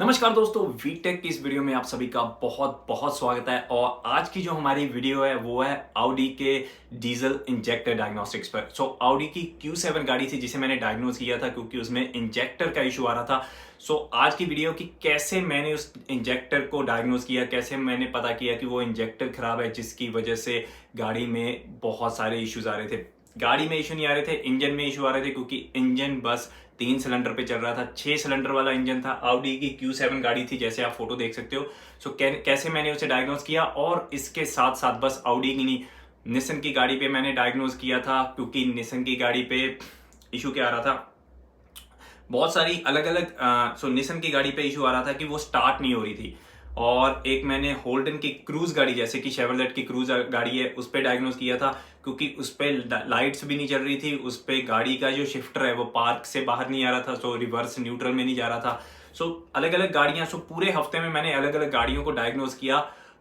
नमस्कार दोस्तों, वीटेक की इस वीडियो में आप सभी का बहुत बहुत स्वागत है। और आज की जो हमारी वीडियो है वो है ऑडी के डीजल इंजेक्टर डायग्नोस्टिक्स पर। ऑडी की Q7 गाड़ी थी जिसे मैंने डायग्नोज किया था क्योंकि उसमें इंजेक्टर का इशू आ रहा था। आज की वीडियो की कैसे मैंने उस इंजेक्टर को डायग्नोज किया, कैसे मैंने पता किया कि वो इंजेक्टर खराब है जिसकी वजह से गाड़ी में बहुत सारे इश्यूज आ रहे थे। गाड़ी में इशू नहीं आ रहे थे, इंजन में इशू आ रहे थे क्योंकि इंजन बस 3 सिलेंडर पे चल रहा था। 6 सिलेंडर वाला इंजन था। ऑडी की Q7 गाड़ी थी, जैसे आप फोटो देख सकते हो। कैसे मैंने उसे डायग्नोज किया, और इसके साथ साथ बस ऑडी की नहीं, निसन की गाड़ी पे मैंने डायग्नोज किया था क्योंकि निसन की गाड़ी पे इशू क्या आ रहा था, बहुत सारी अलग अलग निसन की गाड़ी पे इशू आ रहा था कि वो स्टार्ट नहीं हो रही थी। और एक मैंने होल्डन की क्रूज गाड़ी, जैसे कि शेवरलेट की क्रूज गाड़ी है, उस पर डायग्नोज किया था क्योंकि उस पर लाइट्स भी नहीं चल रही थी। उस पर गाड़ी का जो शिफ्टर है वो पार्क से बाहर नहीं आ रहा था, रिवर्स न्यूट्रल में नहीं जा रहा था। अलग अलग गाड़ियां, पूरे हफ्ते में मैंने अलग अलग गाड़ियों को डायग्नोज किया।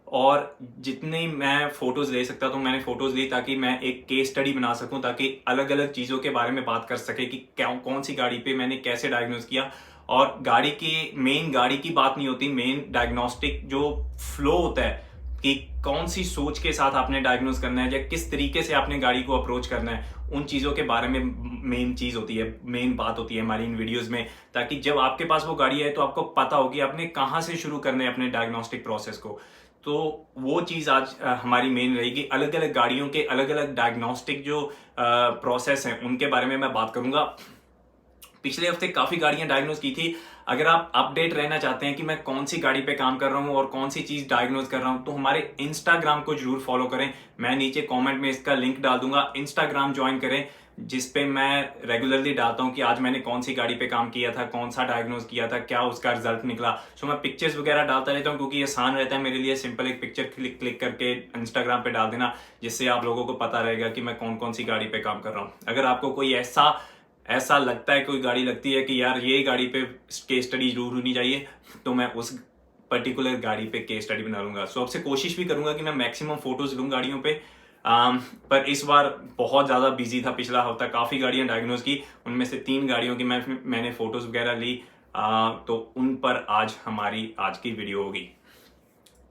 और जितनी मैं फोटोज ले सकता तो मैंने फोटोज ली ताकि मैं एक केस स्टडी बना सकूं, ताकि अलग अलग चीजों के बारे में बात कर सके कि कौन सी गाड़ी पे मैंने कैसे डायग्नोज किया। और गाड़ी की बात नहीं होती, मेन डायग्नोस्टिक जो फ्लो होता है कि कौन सी सोच के साथ आपने डायग्नोज करना है या किस तरीके से आपने गाड़ी को अप्रोच करना है, उन चीजों के बारे में मेन चीज होती है, मेन बात होती है हमारी इन वीडियोस में। ताकि जब आपके पास वो गाड़ी है तो आपको पता हो कि आपने कहां से शुरू करना है अपने डायग्नोस्टिक प्रोसेस को। तो वो चीज आज हमारी मेन रहेगी। अलग अलग गाड़ियों के अलग अलग डायग्नोस्टिक जो प्रोसेस हैं उनके बारे में मैं बात करूंगा। पिछले हफ्ते काफी गाड़ियां डायग्नोज की थी। अगर आप अपडेट रहना चाहते हैं कि मैं कौन सी गाड़ी पे काम कर रहा हूं और कौन सी चीज डायग्नोज कर रहा हूं, तो हमारे इंस्टाग्राम को जरूर फॉलो करें। मैं नीचे कमेंट में इसका लिंक डाल दूंगा, इंस्टाग्राम ज्वाइन करें, जिसपे मैं रेगुलरली डालता हूं कि आज मैंने कौन सी गाड़ी पे काम किया था, कौन सा डायग्नोज किया था, क्या उसका रिजल्ट निकला। मैं पिक्चर्स वगैरह डालता रहता हूं क्योंकि ये आसान रहता है मेरे लिए। सिंपल एक पिक्चर क्लिक करके इंस्टाग्राम पे डाल देना, जिससे आप लोगों को पता रहेगा कि मैं कौन कौन सी गाड़ी पे काम कर रहा हूँ। अगर आपको कोई ऐसा ऐसा लगता है, कोई गाड़ी लगती है कि यार ये गाड़ी पे केस स्टडी जरूर होनी चाहिए, तो मैं उस पर्टिकुलर गाड़ी पे केस स्टडी बना लूंगा। आपसे कोशिश भी करूंगा कि मैं मैक्सिमम फोटोज लूं गाड़ियों पे। पर इस बार बहुत ज्यादा बिजी था। पिछला हफ्ता काफी गाड़ियां डायग्नोज की, उनमें से 3 गाड़ियों की मैंने फोटोज वगैरह ली। तो उन पर आज हमारी आज की वीडियो होगी।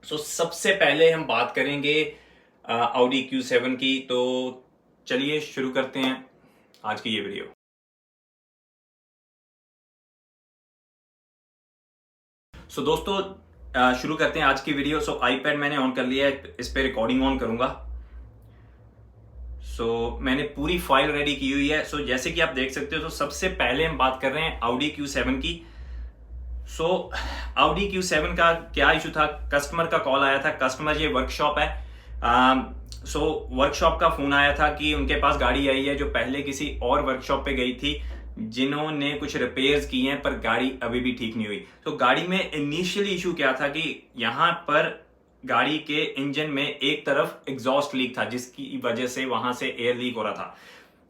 सबसे पहले हम बात करेंगे ऑडी Q7 की। तो चलिए शुरू करते हैं आज की ये वीडियो। दोस्तों, शुरू करते हैं आज की वीडियो। आईपैड मैंने ऑन कर लिया है, इस पे रिकॉर्डिंग ऑन करूंगा। मैंने पूरी फाइल रेडी की हुई है। जैसे कि आप देख सकते हो, तो सबसे पहले हम बात कर रहे हैं ऑडी Q7 की। ऑडी Q7 का क्या इशू था, कस्टमर का कॉल आया था। कस्टमर, ये वर्कशॉप है। वर्कशॉप का फोन आया था कि उनके पास गाड़ी आई है जो पहले किसी और वर्कशॉप पे गई थी, जिन्होंने कुछ रिपेयर्स किए हैं, पर गाड़ी अभी भी ठीक नहीं हुई। गाड़ी में इनिशियली इशू क्या था कि यहां पर गाड़ी के इंजन में एक तरफ एग्जॉस्ट लीक था, जिसकी वजह से वहां से एयर लीक हो रहा था।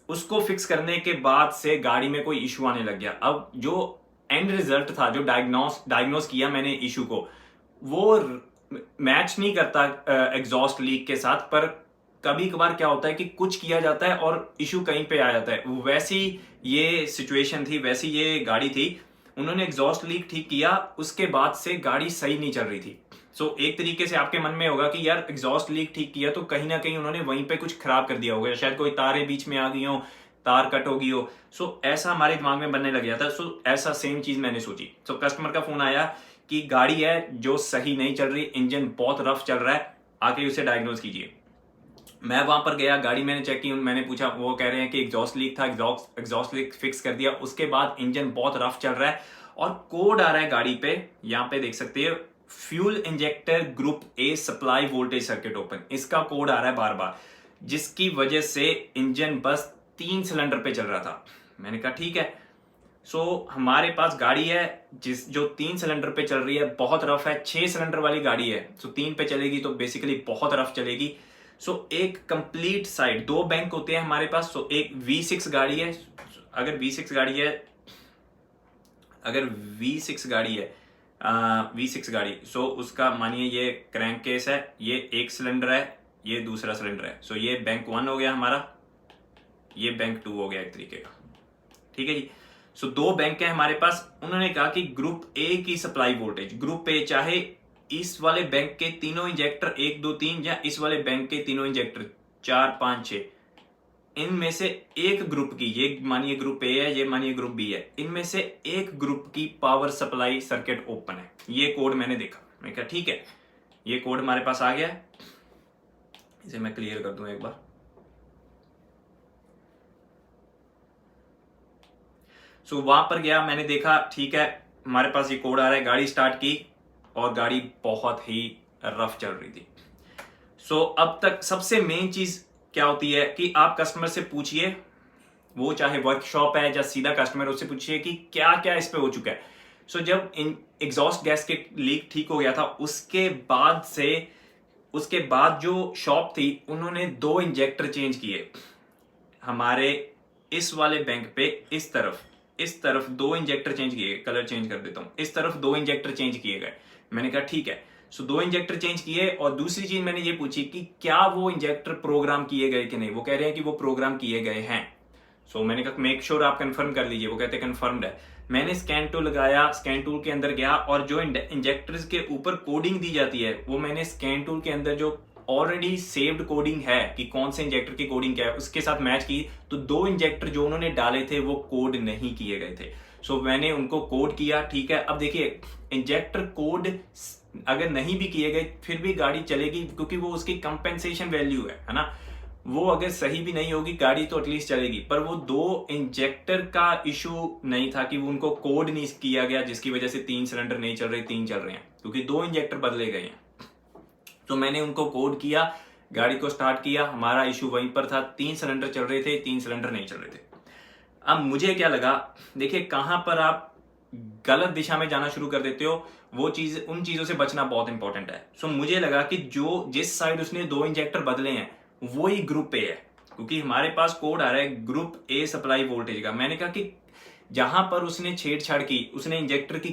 उसको फिक्स करने के बाद से गाड़ी में कोई इशू आने लग गया। अब जो एंड रिजल्ट था, जो डायग्नोस किया मैंने इशू को, वो मैच नहीं करता एग्जॉस्ट लीक के साथ। पर कभी कभार क्या होता है कि कुछ किया जाता है और इशू कहीं पे आ जाता है। वैसी ये सिचुएशन थी, वैसी ये गाड़ी थी। उन्होंने एग्जॉस्ट लीक ठीक किया, उसके बाद से गाड़ी सही नहीं चल रही थी। एक तरीके से आपके मन में होगा कि यार एग्जॉस्ट लीक ठीक किया तो कहीं ना कहीं उन्होंने वहीं पे कुछ खराब कर दिया होगा, शायद कोई तारें बीच में आ गई हो, तार कट हो गई हो। ऐसा हमारे दिमाग में बनने लग गया था। ऐसा सेम चीज मैंने सोची। कस्टमर का फोन आया कि गाड़ी है जो सही नहीं चल रही, इंजन बहुत रफ चल रहा है, आके उसे डायग्नोज कीजिए। मैं वहां पर गया, गाड़ी मैंने चेक की, मैंने पूछा, वो कह रहे हैं कि एग्जॉस्ट लीक था, एग्जॉस्ट लीक फिक्स कर दिया। उसके बाद इंजन बहुत रफ चल रहा है और कोड आ रहा है गाड़ी पे, यहां पे देख सकते हैं, fuel injector group A supply voltage circuit open. इसका कोड आ रहा है बार बार, जिसकी वजह से इंजन बस 3 सिलेंडर पे चल रहा था। मैंने कहा ठीक है। हमारे पास गाड़ी है जो 3 सिलेंडर पे चल रही है, बहुत रफ है। 6 सिलेंडर वाली गाड़ी है, 3 पे चलेगी तो बेसिकली बहुत रफ चलेगी। एक कंप्लीट साइड, 2 बैंक होते हैं हमारे पास। एक V6 गाड़ी है। अगर V6 गाड़ी है, V6 गाड़ी, उसका मानिए ये क्रैंक केस है, ये एक सिलेंडर है, ये दूसरा सिलेंडर है। ये बैंक 1 हो गया हमारा, ये बैंक 2 हो गया एक तरीके का। ठीक है जी। सो दो बैंक है हमारे पास। उन्होंने कहा कि ग्रुप ए की सप्लाई वोल्टेज, ग्रुप ए चाहे इस वाले बैंक के तीनों इंजेक्टर 1 2 3 या इस वाले बैंक के तीनों इंजेक्टर 4 5 6, इनमें से एक ग्रुप की, ये मानिए ग्रुप ए है, ये मानिए ग्रुप बी है, इनमें से एक ग्रुप की पावर सप्लाई सर्किट ओपन है। ये कोड मैंने देखा, मैं कहा ठीक है, ये कोड हमारे पास आ गया। इसे मैं क्लियर कर दूं एक बार। सो वहां पर गया, मैंने देखा ठीक है हमारे पास ये कोड आ रहा है, गाड़ी स्टार्ट की और गाड़ी बहुत ही रफ चल रही थी। सो अब तक सबसे मेन चीज क्या होती है कि आप कस्टमर से पूछिए, वो चाहे वर्कशॉप है या सीधा कस्टमर, उससे पूछिए कि क्या क्या इस पे हो चुका है। सो जब एग्जॉस्ट गैस के लीक ठीक हो गया था, उसके बाद जो शॉप थी उन्होंने 2 इंजेक्टर चेंज किए। हमारे इस वाले बैंक पे इस तरफ 2 इंजेक्टर चेंज किए, कलर चेंज कर देता हूं, इस तरफ 2 इंजेक्टर चेंज किए गए। मैंने कहा ठीक है, सो 2 इंजेक्टर चेंज किए। और दूसरी चीज मैंने ये पूछी कि क्या वो इंजेक्टर प्रोग्राम किए गए कि नहीं। वो कह रहे हैं कि वो प्रोग्राम किए गए हैं। सो मैंने कहा मेक श्योर आप कंफर्म कर लीजिए। वो कहते हैं कंफर्म्ड है। मैंने स्कैन टूल लगाया, स्कैन टूल के अंदर गया और जो इंजेक्टर्स के ऊपर कोडिंग दी जाती है वो मैंने स्कैन टूल के अंदर जो ऑलरेडी सेव्ड कोडिंग है कि कौन से इंजेक्टर की कोडिंग क्या है उसके साथ मैच की, तो 2 इंजेक्टर जो उन्होंने डाले थे वो कोड नहीं किए गए थे। सो मैंने उनको कोड किया, ठीक है। अब देखिए इंजेक्टर कोड अगर नहीं भी किए गए फिर भी गाड़ी चलेगी, क्योंकि वो उसकी कंपेंसेशन वैल्यू है ना। वो अगर सही भी नहीं होगी गाड़ी तो एटलीस्ट चलेगी। पर वो 2 इंजेक्टर का इशू नहीं था कि वो उनको कोड नहीं किया गया जिसकी वजह से 3 सिलेंडर नहीं चल रहे, 3 चल रहे हैं, क्योंकि 2 इंजेक्टर बदले गए हैं। तो मैंने उनको कोड किया, गाड़ी को स्टार्ट किया, हमारा इशू वहीं पर था। 3 सिलेंडर चल रहे थे, 3 सिलेंडर नहीं चल रहे थे। अब मुझे क्या लगा, देखिए कहां पर आप गलत दिशा में जाना शुरू कर देते हो उन चीजों से बचना बहुत इंपॉर्टेंट है। सो मुझे लगा कि जिस साइड उसने 2 इंजेक्टर बदले हैं वो ही ग्रुप ए है, क्योंकि हमारे पास कोड आ रहा है ग्रुप ए सप्लाई वोल्टेज का। मैंने कहा कि जहां पर उसने छेड़छाड़ की, उसने इंजेक्टर की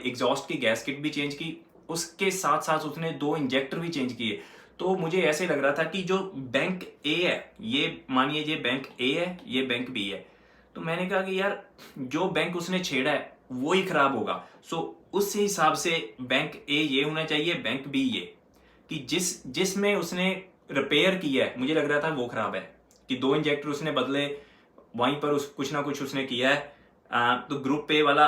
एग्जॉस्ट की गैसकेट भी चेंज की, उसके साथ साथ उसने 2 इंजेक्टर भी चेंज किए। तो मुझे ऐसे लग रहा था कि जो बैंक ए है, ये मानिए ये बैंक ए है, ये बैंक बी है। तो मैंने कहा कि यार जो बैंक उसने छेड़ा है वो ही खराब होगा। सो उस हिसाब से बैंक ए ये होना चाहिए, बैंक बी ये, कि जिसमें उसने रिपेयर किया है मुझे लग रहा था वो खराब है, कि 2 इंजेक्टर उसने बदले, वहीं पर कुछ ना कुछ उसने किया है। तो ग्रुप ए वाला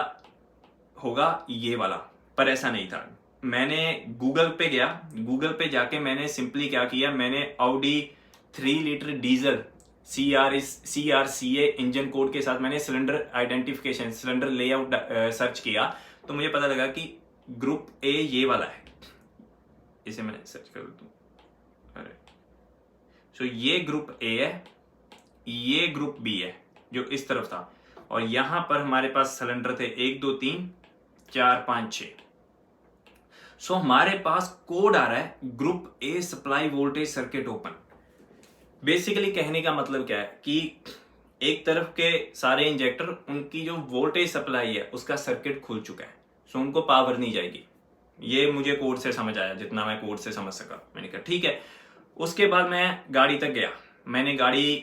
होगा ये वाला, पर ऐसा नहीं था। मैंने गूगल पे गया, गूगल पे जाके मैंने सिंपली क्या किया, मैंने Audi 3 litre diesel CRCA engine code के साथ मैंने cylinder identification, cylinder layout search किया। तो मुझे पता लगा कि ग्रुप ए ये वाला है। इसे मैंने सर्च कर दूं, अरे सो ये ग्रुप ए है, ये ग्रुप बी है जो इस तरफ था। और यहां पर हमारे पास सिलेंडर थे 1 2 3 4 5 6। सो हमारे पास कोड आ रहा है group A supply voltage circuit open. Basically कहने का मतलब क्या है कि एक तरफ के सारे इंजेक्टर, उनकी जो वोल्टेज सप्लाई है उसका सर्किट खुल चुका है, सो उनको पावर नहीं जाएगी। ये मुझे कोड से समझ आया, जितना मैं कोड से समझ सका। मैंने कहा ठीक है। उसके बाद मैं गाड़ी तक गया, मैंने गाड़ी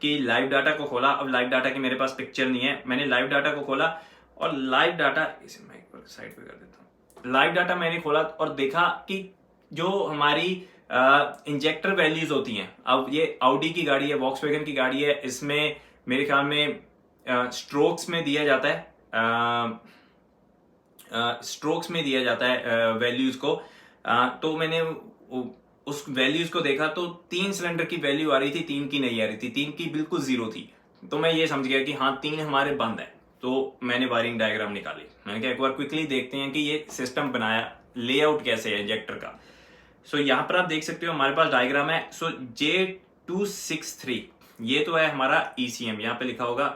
की लाइव डाटा को खोला। अब लाइव डाटा की मेरे पास पिक्चर नहीं है, मैंने लाइव डाटा को खोला और लाइव डाटा, इसे मैं एक बार साइड पे कर देता हूँ। लाइव डाटा मैंने खोला और देखा कि जो हमारी इंजेक्टर वैल्यूज होती हैं, अब ये ऑडी की गाड़ी है, वॉक्सवैगन की गाड़ी है, इसमें मेरे ख्याल में स्ट्रोक्स में दिया जाता है, स्ट्रोक्स में दिया जाता है वैल्यूज को। तो मैंने उस वैल्यूज को देखा तो 3 सिलेंडर की वैल्यू आ रही थी, 3 की नहीं आ रही थी, 3 की बिल्कुल 0 थी। तो मैं ये समझ गया कि हाँ 3 हमारे बंद है। तो मैंने वायरिंग डायग्राम निकाली, मैंने कहा एक बार क्विकली देखते हैं कि ये सिस्टम बनाया, लेआउट कैसे है इंजेक्टर का। सो यहाँ पर आप देख सकते हो हमारे पास डायग्राम है। सो J263 ये तो है हमारा ECM, यहाँ पे लिखा होगा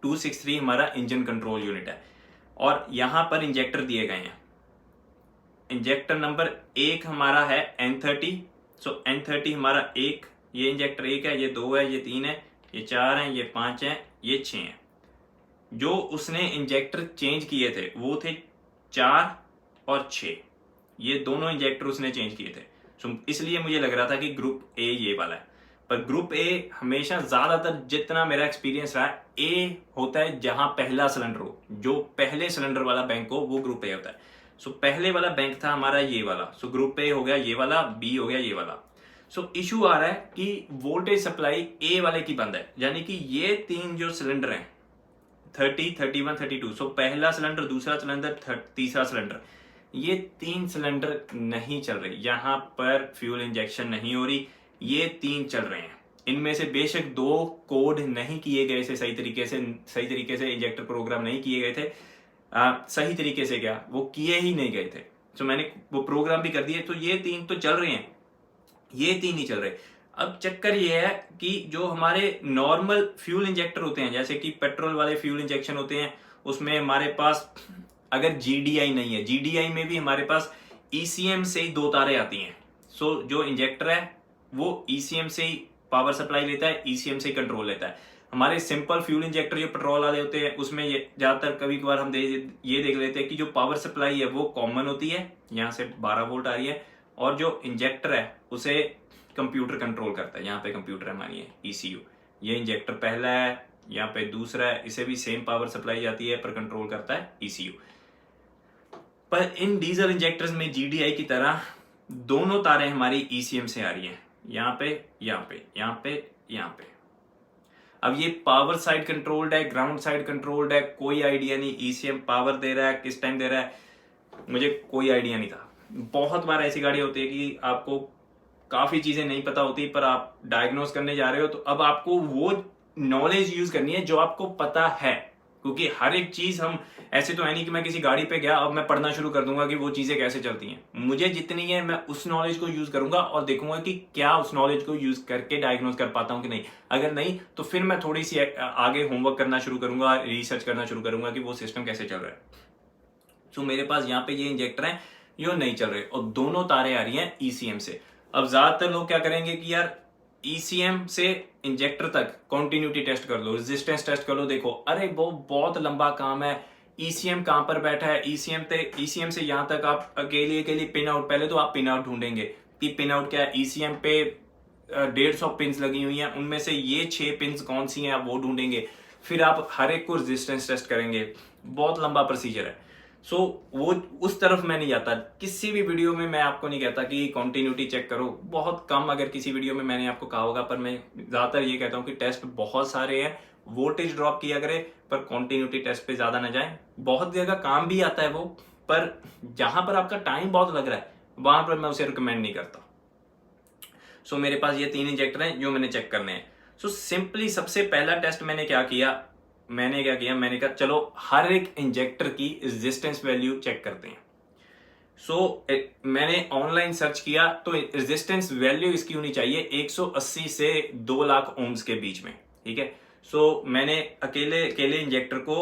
263 हमारा इंजन कंट्रोल यूनिट है। और यहाँ पर इंजेक्टर दिए गए हैं। इंजेक्टर नंबर 1 हमारा है N30। सो N30 हमारा 1, ये इंजेक्टर 1 है, ये 2 है, ये 3 है, ये 4 है, ये 5 है, ये 6 है। जो उसने इंजेक्टर चेंज किए थे वो थे 4 और 6, ये दोनों इंजेक्टर उसने चेंज किए थे। सो इसलिए मुझे लग रहा था कि ग्रुप ए ये वाला है। पर ग्रुप ए हमेशा ज्यादातर जितना मेरा एक्सपीरियंस रहा है, ए होता है जहां पहला सिलेंडर हो, जो पहले सिलेंडर वाला बैंक हो वो ग्रुप ए होता है। सो पहले वाला बैंक था हमारा ये वाला, सो ग्रुप ए हो गया ये वाला, बी हो गया ये वाला। सो इशू आ रहा है कि वोल्टेज सप्लाई ए वाले की बंद है, यानी कि ये तीन जो सिलेंडर हैं 30, 31, 32, सो पहला सिलेंडर, दूसरा सिलेंडर, तीसरा सिलेंडर, ये तीन सिलेंडर नहीं चल रहे, यहां पर फ्यूल इंजेक्शन नहीं हो रही, ये तीन चल रहे हैं। इनमें से बेशक दो कोड नहीं किए गए थे सही तरीके से इंजेक्टर प्रोग्राम नहीं किए गए थे, सही तरीके से क्या वो किए ही नहीं गए थे। तो मैंने वो प्रोग्राम भी कर दिए, तो ये तीन तो चल रहे हैं, ये तीन ही चल रहे। अब चक्कर ये है कि जो हमारे नॉर्मल फ्यूल इंजेक्टर होते हैं, जैसे कि पेट्रोल वाले फ्यूल इंजेक्शन होते हैं, उसमें हमारे पास अगर जीडीआई नहीं है, जीडीआई में भी हमारे पास ईसीएम से ही दो तारें आती हैं। सो जो इंजेक्टर है वो ईसीएम से ही पावर सप्लाई लेता है, ईसीएम से ही कंट्रोल लेता है। हमारे सिंपल फ्यूल इंजेक्टर जो पेट्रोल वाले होते हैं उसमें ये ज्यादातर कभी कभार हम ये देख लेते हैं कि जो पावर सप्लाई है वो कॉमन होती है, यहाँ से 12 वोल्ट आ रही है, और जो इंजेक्टर है उसे कंप्यूटर कंट्रोल करता है। यहाँ पे कंप्यूटर है, मानिए ईसीयू, ये इंजेक्टर पहला है, यहाँ पे दूसरा है, इसे भी सेम पावर सप्लाई जाती है पर कंट्रोल करता है ईसीयू। पर इन डीजल इंजेक्टर्स में जीडीआई की तरह दोनों तारें हमारी ईसीएम से आ रही हैं, यहाँ पे यहाँ पे यहाँ पे यहाँ पे। अब ये पावर साइड कंट्रोल्ड है, ग्राउंड साइड कंट्रोल्ड है, कोई आइडिया नहीं ईसीएम पावर दे रहा है किस टाइम दे रहा है, मुझे कोई आइडिया नहीं था। बहुत बार ऐसी गाड़ी होती है कि आपको काफी चीजें नहीं पता होती, पर आप डायग्नोस करने जा रहे हो, तो अब आपको वो नॉलेज यूज करनी है जो आपको पता है, क्योंकि हर एक चीज हम ऐसे तो है नहीं कि मैं किसी गाड़ी पे गया अब मैं पढ़ना शुरू कर दूंगा कि वो चीजें कैसे चलती हैं। मुझे जितनी है मैं उस नॉलेज को यूज करूंगा और देखूंगा कि क्या उस नॉलेज को यूज करके डायग्नोस कर पाता हूं कि नहीं। अगर नहीं तो फिर मैं थोड़ी सी आगे होमवर्क करना शुरू करूंगा, रिसर्च करना शुरू करूंगा कि वो सिस्टम कैसे चल रहा है। तो मेरे पास यहाँ पे ये इंजेक्टर है, ये नहीं चल रहे और दोनों तारें आ रही हैं ईसीएम से। अब ज्यादातर लोग क्या करेंगे कि यार ईसीएम से इंजेक्टर तक कॉन्टिन्यूटी टेस्ट कर लो, रेजिस्टेंस टेस्ट कर लो, देखो अरे वो बहुत लंबा काम है, ईसीएम कहां पर बैठा है, ईसीएम से यहां तक आप अकेली पिन आउट, पहले तो आप पिन आउट ढूंढेंगे कि पिन आउट क्या है। ईसीएम पे 150 पिन्स लगी हुई हैं, उनमें से ये 6 पिन्स कौन सी हैं आप वो ढूंढेंगे, फिर आप हर एक को रेजिस्टेंस टेस्ट करेंगे, बहुत लंबा प्रोसीजर है। सो वो उस तरफ मैं नहीं जाता। किसी भी वीडियो में मैं आपको नहीं कहता कि कंटिन्यूटी चेक करो, बहुत कम अगर किसी वीडियो में मैंने आपको कहा होगा, पर मैं ज्यादातर ये कहता हूं कि टेस्ट बहुत सारे हैं, वोल्टेज ड्रॉप किया करे पर कंटिन्यूटी टेस्ट पे ज्यादा ना जाए। बहुत जगह काम भी आता है वो, पर जहां पर आपका टाइम बहुत लग रहा है वहां पर मैं उसे रिकमेंड नहीं करता। सो मेरे पास ये 3 इंजेक्टर हैं जो मैंने चेक करने हैं। सो सिंपली सबसे पहला टेस्ट मैंने क्या किया, मैंने कहा चलो हर एक इंजेक्टर की रेजिस्टेंस वैल्यू चेक करते हैं। सो मैंने ऑनलाइन सर्च किया तो रेजिस्टेंस वैल्यू इसकी होनी चाहिए 180 से 2 लाख ओम्स के बीच में, ठीक है। सो मैंने अकेले इंजेक्टर को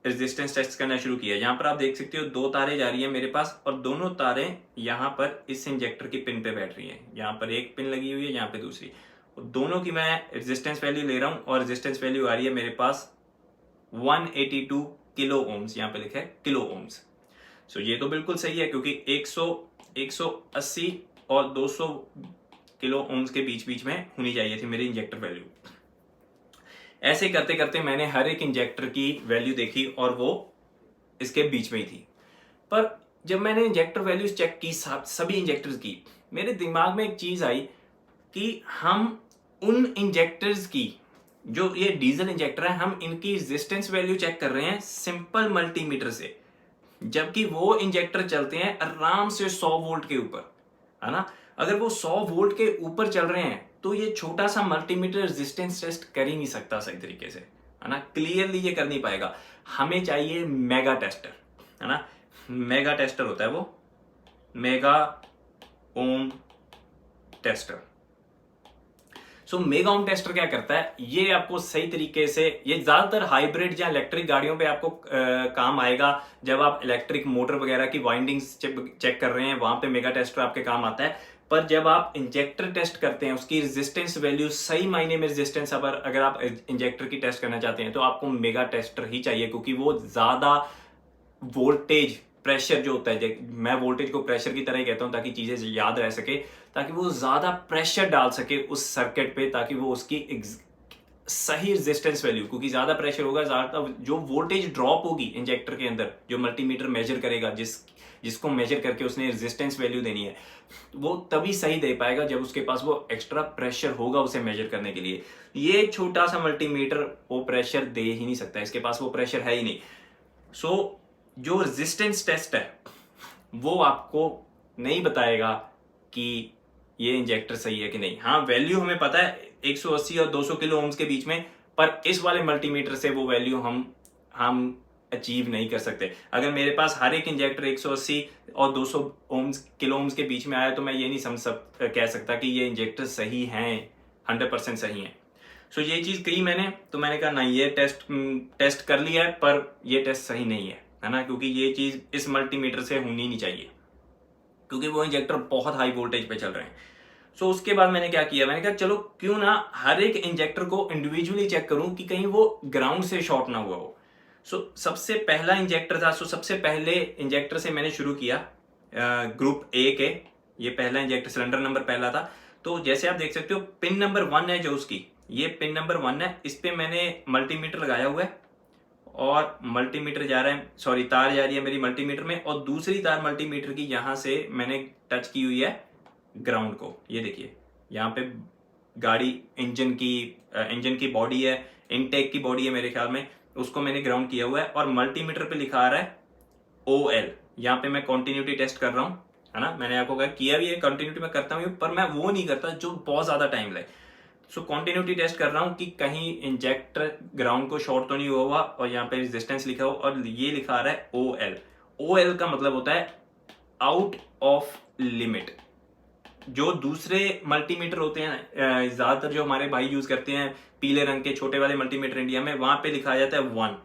रेजिस्टेंस टेस्ट करना शुरू किया। यहाँ पर आप देख सकते हो 2 तारें जा रही है मेरे पास और दोनों तारें यहाँ पर इस इंजेक्टर की पिन पे बैठ रही है। यहाँ पर एक पिन लगी हुई है, यहाँ पे दूसरी, दोनों की मैं रेजिस्टेंस वैल्यू ले रहा हूं और रेजिस्टेंस वैल्यू आ रही है मेरे पास 182 किलो ओम्स, यहाँ पे लिखा है किलो ओम्स। सो ये तो बिल्कुल सही है क्योंकि 180 और 200 किलो ओम्स के बीच में होनी चाहिए थी मेरी इंजेक्टर वैल्यू। ऐसे करते करते मैंने हर एक इंजेक्टर की वैल्यू देखी और वो इसके बीच में ही थी। पर जब मैंने इंजेक्टर वैल्यूज चेक की सभी इंजेक्टर्स की, मेरे दिमाग में एक चीज आई कि हम उन इंजेक्टर्स की, जो ये डीजल इंजेक्टर है, हम इनकी रेजिस्टेंस वैल्यू चेक कर रहे हैं सिंपल मल्टीमीटर से, जबकि वो इंजेक्टर चलते हैं आराम से 100 वोल्ट के ऊपर, है ना। अगर वो 100 वोल्ट के ऊपर चल रहे हैं तो ये छोटा सा मल्टीमीटर रेजिस्टेंस टेस्ट कर ही नहीं सकता सही तरीके से, है ना, क्लियरली ये कर नहीं पाएगा। हमें चाहिए मेगा टेस्टर, है ना, मेगा टेस्टर होता है वो, मेगा ओम टेस्टर। सो मेगा ओम टेस्टर क्या करता है, ये आपको सही तरीके से, ये ज्यादातर हाइब्रिड या इलेक्ट्रिक गाड़ियों पे आपको काम आएगा। जब आप इलेक्ट्रिक मोटर वगैरह की वाइंडिंग्स चेक कर रहे हैं वहां पे मेगा टेस्टर आपके काम आता है। पर जब आप इंजेक्टर टेस्ट करते हैं, उसकी रेजिस्टेंस वैल्यू, सही मायने में रेजिस्टेंस अगर आप इंजेक्टर की टेस्ट करना चाहते हैं तो आपको मेगा टेस्टर ही चाहिए, क्योंकि वो ज्यादा वोल्टेज प्रेशर जो होता है, मैं वोल्टेज को प्रेशर की तरह ही कहता हूँ ताकि चीजें याद रह सके, ताकि वो ज्यादा प्रेशर डाल सके उस सर्किट पे, ताकि वो उसकी सही रेजिस्टेंस वैल्यू, क्योंकि ज्यादा प्रेशर होगा, ज्यादा जो वोल्टेज ड्रॉप होगी इंजेक्टर के अंदर, जो मल्टीमीटर मेजर करेगा, जिसको मेजर करके उसने रेजिस्टेंस वैल्यू देनी है, वो तभी सही दे पाएगा जब उसके पास वो एक्स्ट्रा प्रेशर होगा उसे मेजर करने के लिए। ये छोटा सा मल्टीमीटर वो प्रेशर दे ही नहीं सकता, इसके पास वो प्रेशर है ही नहीं। सो जो रेजिस्टेंस टेस्ट है वो आपको नहीं बताएगा कि ये इंजेक्टर सही है कि नहीं। हाँ, वैल्यू हमें पता है 180 और 200 किलो ओम्स के बीच में, पर इस वाले मल्टीमीटर से वो वैल्यू हम अचीव नहीं कर सकते। अगर मेरे पास हर एक इंजेक्टर 180 और 200 किलो ओम्स के बीच में आया तो मैं ये नहीं कह सकता कि ये इंजेक्टर सही हैं, 100% सही हैं। सो ये चीज कही मैंने, तो मैंने कहा नहीं, ये टेस्ट कर लिया है पर ये टेस्ट सही नहीं है ना, क्योंकि ये चीज इस मल्टीमीटर से होनी नहीं चाहिए, क्योंकि वो इंजेक्टर बहुत हाई वोल्टेज पे चल रहे हैं। सो उसके बाद मैंने क्या किया, मैंने कहा चलो क्यों ना हर एक इंजेक्टर को इंडिविजुअली चेक करूं कि कहीं वो ग्राउंड से शॉर्ट ना हुआ हो। सो सबसे पहला इंजेक्टर था, सबसे पहले इंजेक्टर से मैंने शुरू किया, ग्रुप ए के, ये पहला इंजेक्टर, सिलेंडर नंबर पहला था। तो जैसे आप देख सकते हो पिन नंबर 1 है जो उसकी, ये पिन नंबर 1 है, इस पे मैंने मल्टीमीटर लगाया हुआ है और मल्टीमीटर जा रहा है, सॉरी तार जा रही है मेरी मल्टीमीटर में, और दूसरी तार मल्टीमीटर की यहां से मैंने टच की हुई है ग्राउंड को। ये देखिए यहाँ पे गाड़ी इंजन की बॉडी है, इनटेक की बॉडी है मेरे ख्याल में, उसको मैंने ग्राउंड किया हुआ है, और मल्टीमीटर पे लिखा आ रहा है OL। यहाँ पे मैं कंटिन्यूटी टेस्ट कर रहा हूँ, है ना, मैंने आपको किया भी है, कंटिन्यूटी में करता हूँ, पर मैं वो नहीं करता जो बहुत ज्यादा टाइम लगे। सो कंटिन्यूटी टेस्ट कर रहा हूँ कि कहीं इंजेक्टर ग्राउंड को शॉर्ट तो नहीं हुआ हुआ, और यहाँ पे रेजिस्टेंस लिखा हो और ये लिखा आ रहा है OL। OL का मतलब होता है आउट ऑफ लिमिट। जो दूसरे मल्टीमीटर होते हैं ज्यादातर जो हमारे भाई यूज करते हैं, पीले रंग के छोटे वाले मल्टीमीटर इंडिया में, वहां पे लिखा जाता है 1।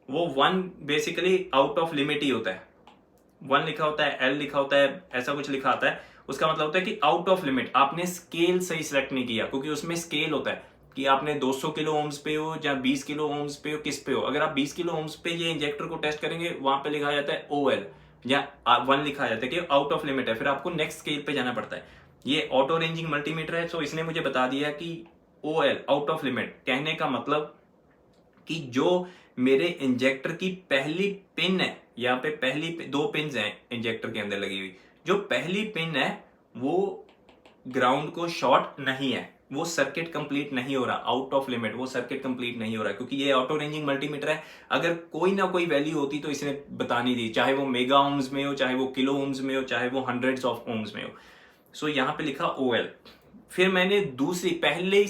वो 1 बेसिकली आउट ऑफ लिमिट ही होता है, 1 लिखा होता है, L लिखा होता है, ऐसा कुछ लिखा आता है। उसका मतलब होता है कि आउट ऑफ लिमिट, आपने स्केल सही सिलेक्ट नहीं किया, क्योंकि उसमें स्केल होता है कि आपने 200 किलो ओम्स पे हो या 20 किलो ओम्स पे हो, किस पे हो। अगर आप 20 किलो ओम्स पे ये इंजेक्टर को टेस्ट करेंगे, वहां पे लिखा जाता है OL, या 1 लिखा जाता है कि आउट ऑफ लिमिट है, फिर आपको नेक्स्ट स्केल पे जाना पड़ता है। ये ऑटो रेंजिंग मल्टीमीटर है, तो इसने मुझे बता दिया कि OL आउट ऑफ लिमिट, कहने का मतलब कि जो मेरे इंजेक्टर की पहली पिन है, यहाँ पे पहली 2 पिन हैं इंजेक्टर के अंदर लगी हुई, जो पहली पिन है वो ग्राउंड को शॉर्ट नहीं है, वो सर्किट कंप्लीट नहीं हो रहा, आउट ऑफ लिमिट, वो सर्किट कंप्लीट नहीं हो रहा, क्योंकि ये ऑटो रेंजिंग मल्टीमीटर है। अगर कोई ना कोई वैल्यू होती तो इसने बता नहीं दी, चाहे वो मेगा ओम्स में हो, चाहे वो किलो ओम्स में हो, चाहे वो हंड्रेड्स ऑफ ओम्स में हो। सो यहाँ पे लिखा OL। फिर मैंने दूसरी पहले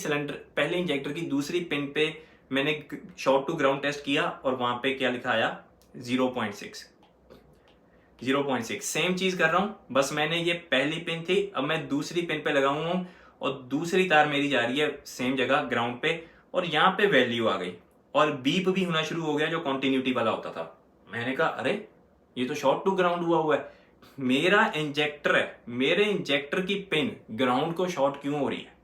इंजेक्टर की दूसरी पिन पे मैंने शॉर्ट टू ग्राउंड टेस्ट किया, और वहां पे क्या लिखा आया 0.6। सेम चीज कर रहा हूं, बस मैंने ये पहली पिन थी, अब मैं दूसरी पिन पे लगाऊंगा और दूसरी तार मेरी जा रही है सेम जगह ग्राउंड पे, और यहाँ पे वैल्यू आ गई और बीप भी होना शुरू हो गया जो कंटिन्यूटी वाला होता था। मैंने कहा अरे ये तो शॉर्ट टू ग्राउंड हुआ है, मेरा इंजेक्टर है, मेरे इंजेक्टर की पिन ग्राउंड को शॉर्ट क्यों हो रही है?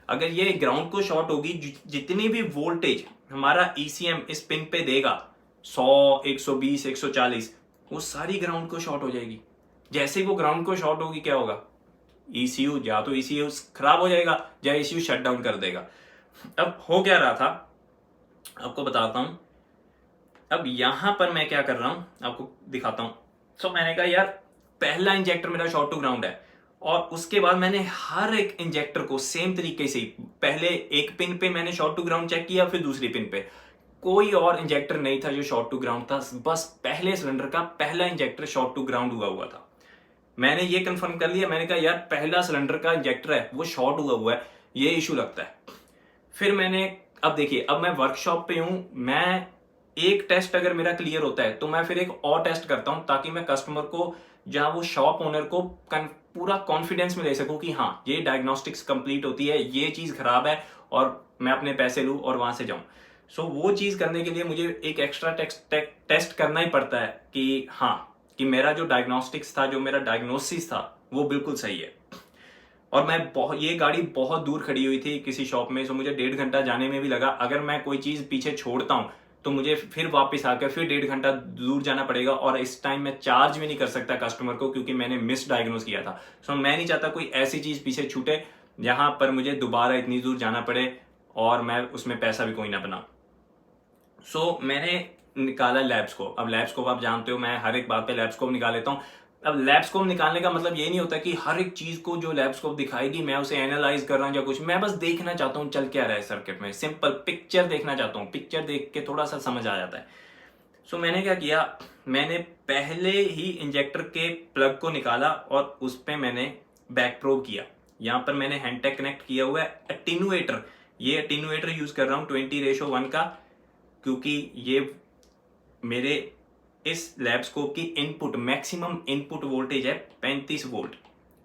अगर ये ग्राउंड को शॉर्ट होगी, जितनी भी वोल्टेज हमारा ECM इस पिन पे देगा, 100, 120, 140, वो सारी ग्राउंड को शॉर्ट हो जाएगी। जैसे ही वो ग्राउंड को शॉर्ट होगी क्या होगा, ECU या तो ECU खराब हो जाएगा या ECU शट डाउन कर देगा। अब हो क्या रहा था आपको बताता हूं। अब यहां पर मैं क्या कर रहा हूं आपको दिखाता हूं। सो मैंने कहा यार पहला इंजेक्टर मेरा शॉर्ट टू ग्राउंड है, और उसके बाद मैंने हर एक इंजेक्टर को सेम तरीके से, पहले एक पिन पे मैंने शॉर्ट टू ग्राउंड चेक किया, फिर दूसरी पिन पे, कोई और इंजेक्टर नहीं था जो शॉर्ट टू ग्राउंड था, बस पहले सिलेंडर का पहला इंजेक्टर शॉर्ट टू ग्राउंड हुआ था। मैंने ये कंफर्म कर लिया, मैंने कहा यार पहला सिलेंडर का इंजेक्टर है वो शॉर्ट हुआ है, ये इशू लगता है। फिर मैंने, अब देखिए, अब मैं वर्कशॉप पे हूं, मैं एक टेस्ट अगर मेरा क्लियर होता है तो मैं फिर एक और टेस्ट करता हूं, ताकि मैं कस्टमर को, जहां वो शॉप ओनर को पूरा कॉन्फिडेंस में ले सकूं कि हाँ ये डायग्नोस्टिक्स कंप्लीट होती है, ये चीज खराब है, और मैं अपने पैसे लूं और वहां से जाऊं। सो वो चीज करने के लिए मुझे एक एक्स्ट्रा टेस्ट करना ही पड़ता है कि हाँ, कि मेरा जो डायग्नोस्टिक्स था, जो मेरा डायग्नोसिस था, वो बिल्कुल सही है। और मैं ये गाड़ी बहुत दूर खड़ी हुई थी किसी शॉप में, सो मुझे 1.5 घंटा जाने में भी लगा। अगर मैं कोई चीज पीछे छोड़ता हूँ तो मुझे फिर वापस आकर फिर 1.5 घंटा दूर जाना पड़ेगा, और इस टाइम मैं चार्ज भी नहीं कर सकता कस्टमर को क्योंकि मैंने मिस डायग्नोज किया था। सो मैं नहीं चाहता कोई ऐसी चीज पीछे छूटे यहाँ पर मुझे दोबारा इतनी दूर जाना पड़े और मैं उसमें पैसा भी कोई ना बना। सो मैंने निकाला लैब्सकोप। अब लैब्सकोप आप जानते हो मैं हर एक बात पे लैब्सकोप निकाल लेता हूँ। अब लैब्सकोप निकालने का मतलब ये नहीं होता कि हर एक चीज को जो लैब्सकोप दिखाएगी मैं उसे एनालाइज कर रहा हूँ या कुछ। मैं बस देखना चाहता हूँ चल क्या रहा है सर्किट में, सिंपल पिक्चर देखना चाहता हूँ। पिक्चर देख के थोड़ा सा समझ आ जाता है। सो मैंने क्या किया, मैंने पहले ही इंजेक्टर के प्लग को निकाला और उस पर मैंने बैक प्रोब किया। यहाँ पर मैंने हैंडटेक कनेक्ट किया हुआ है अटेन्यूएटर। ये अटेन्यूएटर यूज कर रहा हूँ 20:1 का, क्योंकि ये मेरे इस लैब्सकोप की इनपुट मैक्सिमम इनपुट वोल्टेज है 35 वोल्ट।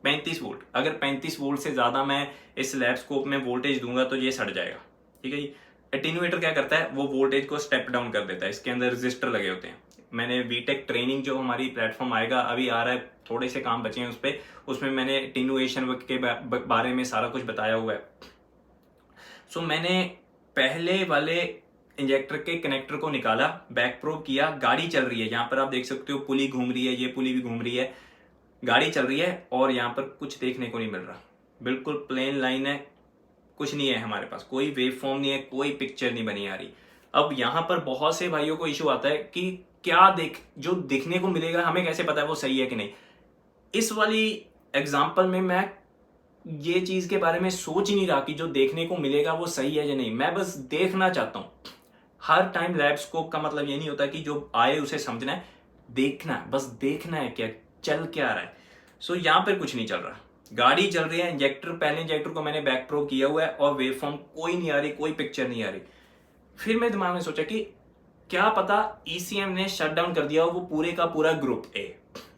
35 वोल्ट, अगर 35 वोल्ट से ज्यादा मैं इस लैब्सकोप में वोल्टेज दूंगा तो ये सड़ जाएगा। ठीक है जी। अटेन्यूएटर क्या करता है, वो वोल्टेज को स्टेप डाउन कर देता है। इसके अंदर रजिस्टर लगे होते हैं। मैंने वीटेक ट्रेनिंग जो हमारी प्लेटफॉर्म आएगा, अभी आ रहा है, थोड़े से काम बचे हैं उस पर, उसमें मैंने अटेन्यूएशन के बारे में सारा कुछ बताया हुआ है। सो मैंने पहले वाले इंजेक्टर के कनेक्टर को निकाला, बैक प्रोब किया, गाड़ी चल रही है। यहाँ पर आप देख सकते हो पुली घूम रही है, ये पुली भी घूम रही है, गाड़ी चल रही है और यहाँ पर कुछ देखने को नहीं मिल रहा। बिल्कुल प्लेन लाइन है, कुछ नहीं है हमारे पास, कोई वेव फॉर्म नहीं है, कोई पिक्चर नहीं बनी आ रही। अब यहाँ पर बहुत से भाइयों को इशू आता है कि क्या जो दिखने को मिलेगा हमें कैसे पता है वो सही है कि नहीं। इस वाली एग्जाम्पल में मैं ये चीज के बारे में सोच ही नहीं रहा कि जो देखने को मिलेगा वो सही है या नहीं। मैं बस देखना चाहता हूं। हर टाइम लैब्सकोप का मतलब ये नहीं होता कि जो आए उसे समझना है, देखना है, बस देखना है क्या चल क्या रहा है। सो यहाँ पर कुछ नहीं चल रहा, गाड़ी चल रही है। इंजेक्टर, पहले इंजेक्टर को मैंने बैक प्रोब किया हुआ है और वेवफॉर्म कोई नहीं आ रही, कोई पिक्चर नहीं आ रही। फिर मैं दिमाग में सोचा कि क्या पता ईसीएम ने शट डाउन कर दिया हो वो पूरे का पूरा ग्रुप ए,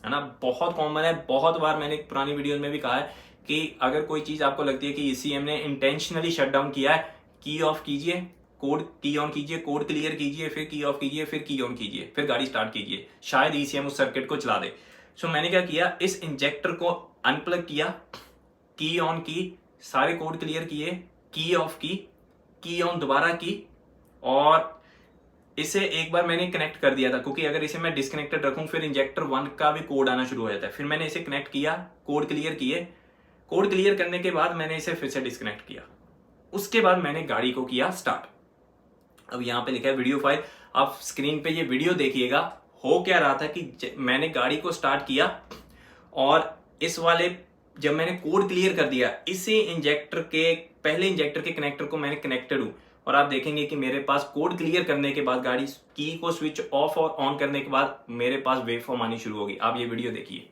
है ना। बहुत कॉमन है, बहुत बार मैंने पुरानी वीडियोस में भी कहा है कि अगर कोई चीज आपको लगती है कि ईसीएम ने इंटेंशनली शट डाउन किया है, की ऑफ कीजिए, कोड की ऑन कीजिए, कोड क्लियर कीजिए, फिर की ऑफ कीजिए, फिर की ऑन कीजिए, फिर गाड़ी स्टार्ट कीजिए, शायद ईसीएम उस सर्किट को चला दे। सो मैंने क्या किया, इस इंजेक्टर को अनप्लग किया, की ऑन की, सारे कोड क्लियर किए, की ऑफ की ऑन दोबारा की, और इसे एक बार मैंने कनेक्ट कर दिया था क्योंकि अगर इसे मैं डिस्कनेक्टेड रखूं फिर इंजेक्टर 1 का भी कोड आना शुरू हो जाता है। फिर मैंने इसे कनेक्ट किया, कोड क्लियर किए, कोड क्लियर करने के बाद मैंने इसे फिर से डिस्कनेक्ट किया। उसके बाद मैंने गाड़ी को किया स्टार्ट। अब यहाँ पे लिखा है वीडियो फाइल, आप स्क्रीन पे ये वीडियो देखिएगा। हो क्या रहा था कि मैंने गाड़ी को स्टार्ट किया और इस वाले जब मैंने कोड क्लियर कर दिया, इसे इंजेक्टर के पहले इंजेक्टर के कनेक्टर को मैंने कनेक्टेड हूं और आप देखेंगे कि मेरे पास कोड क्लियर करने के बाद गाड़ी की को स्विच ऑफ और ऑन करने के बाद मेरे पास वेव फॉर्म आनी शुरू होगी। आप ये वीडियो देखिए।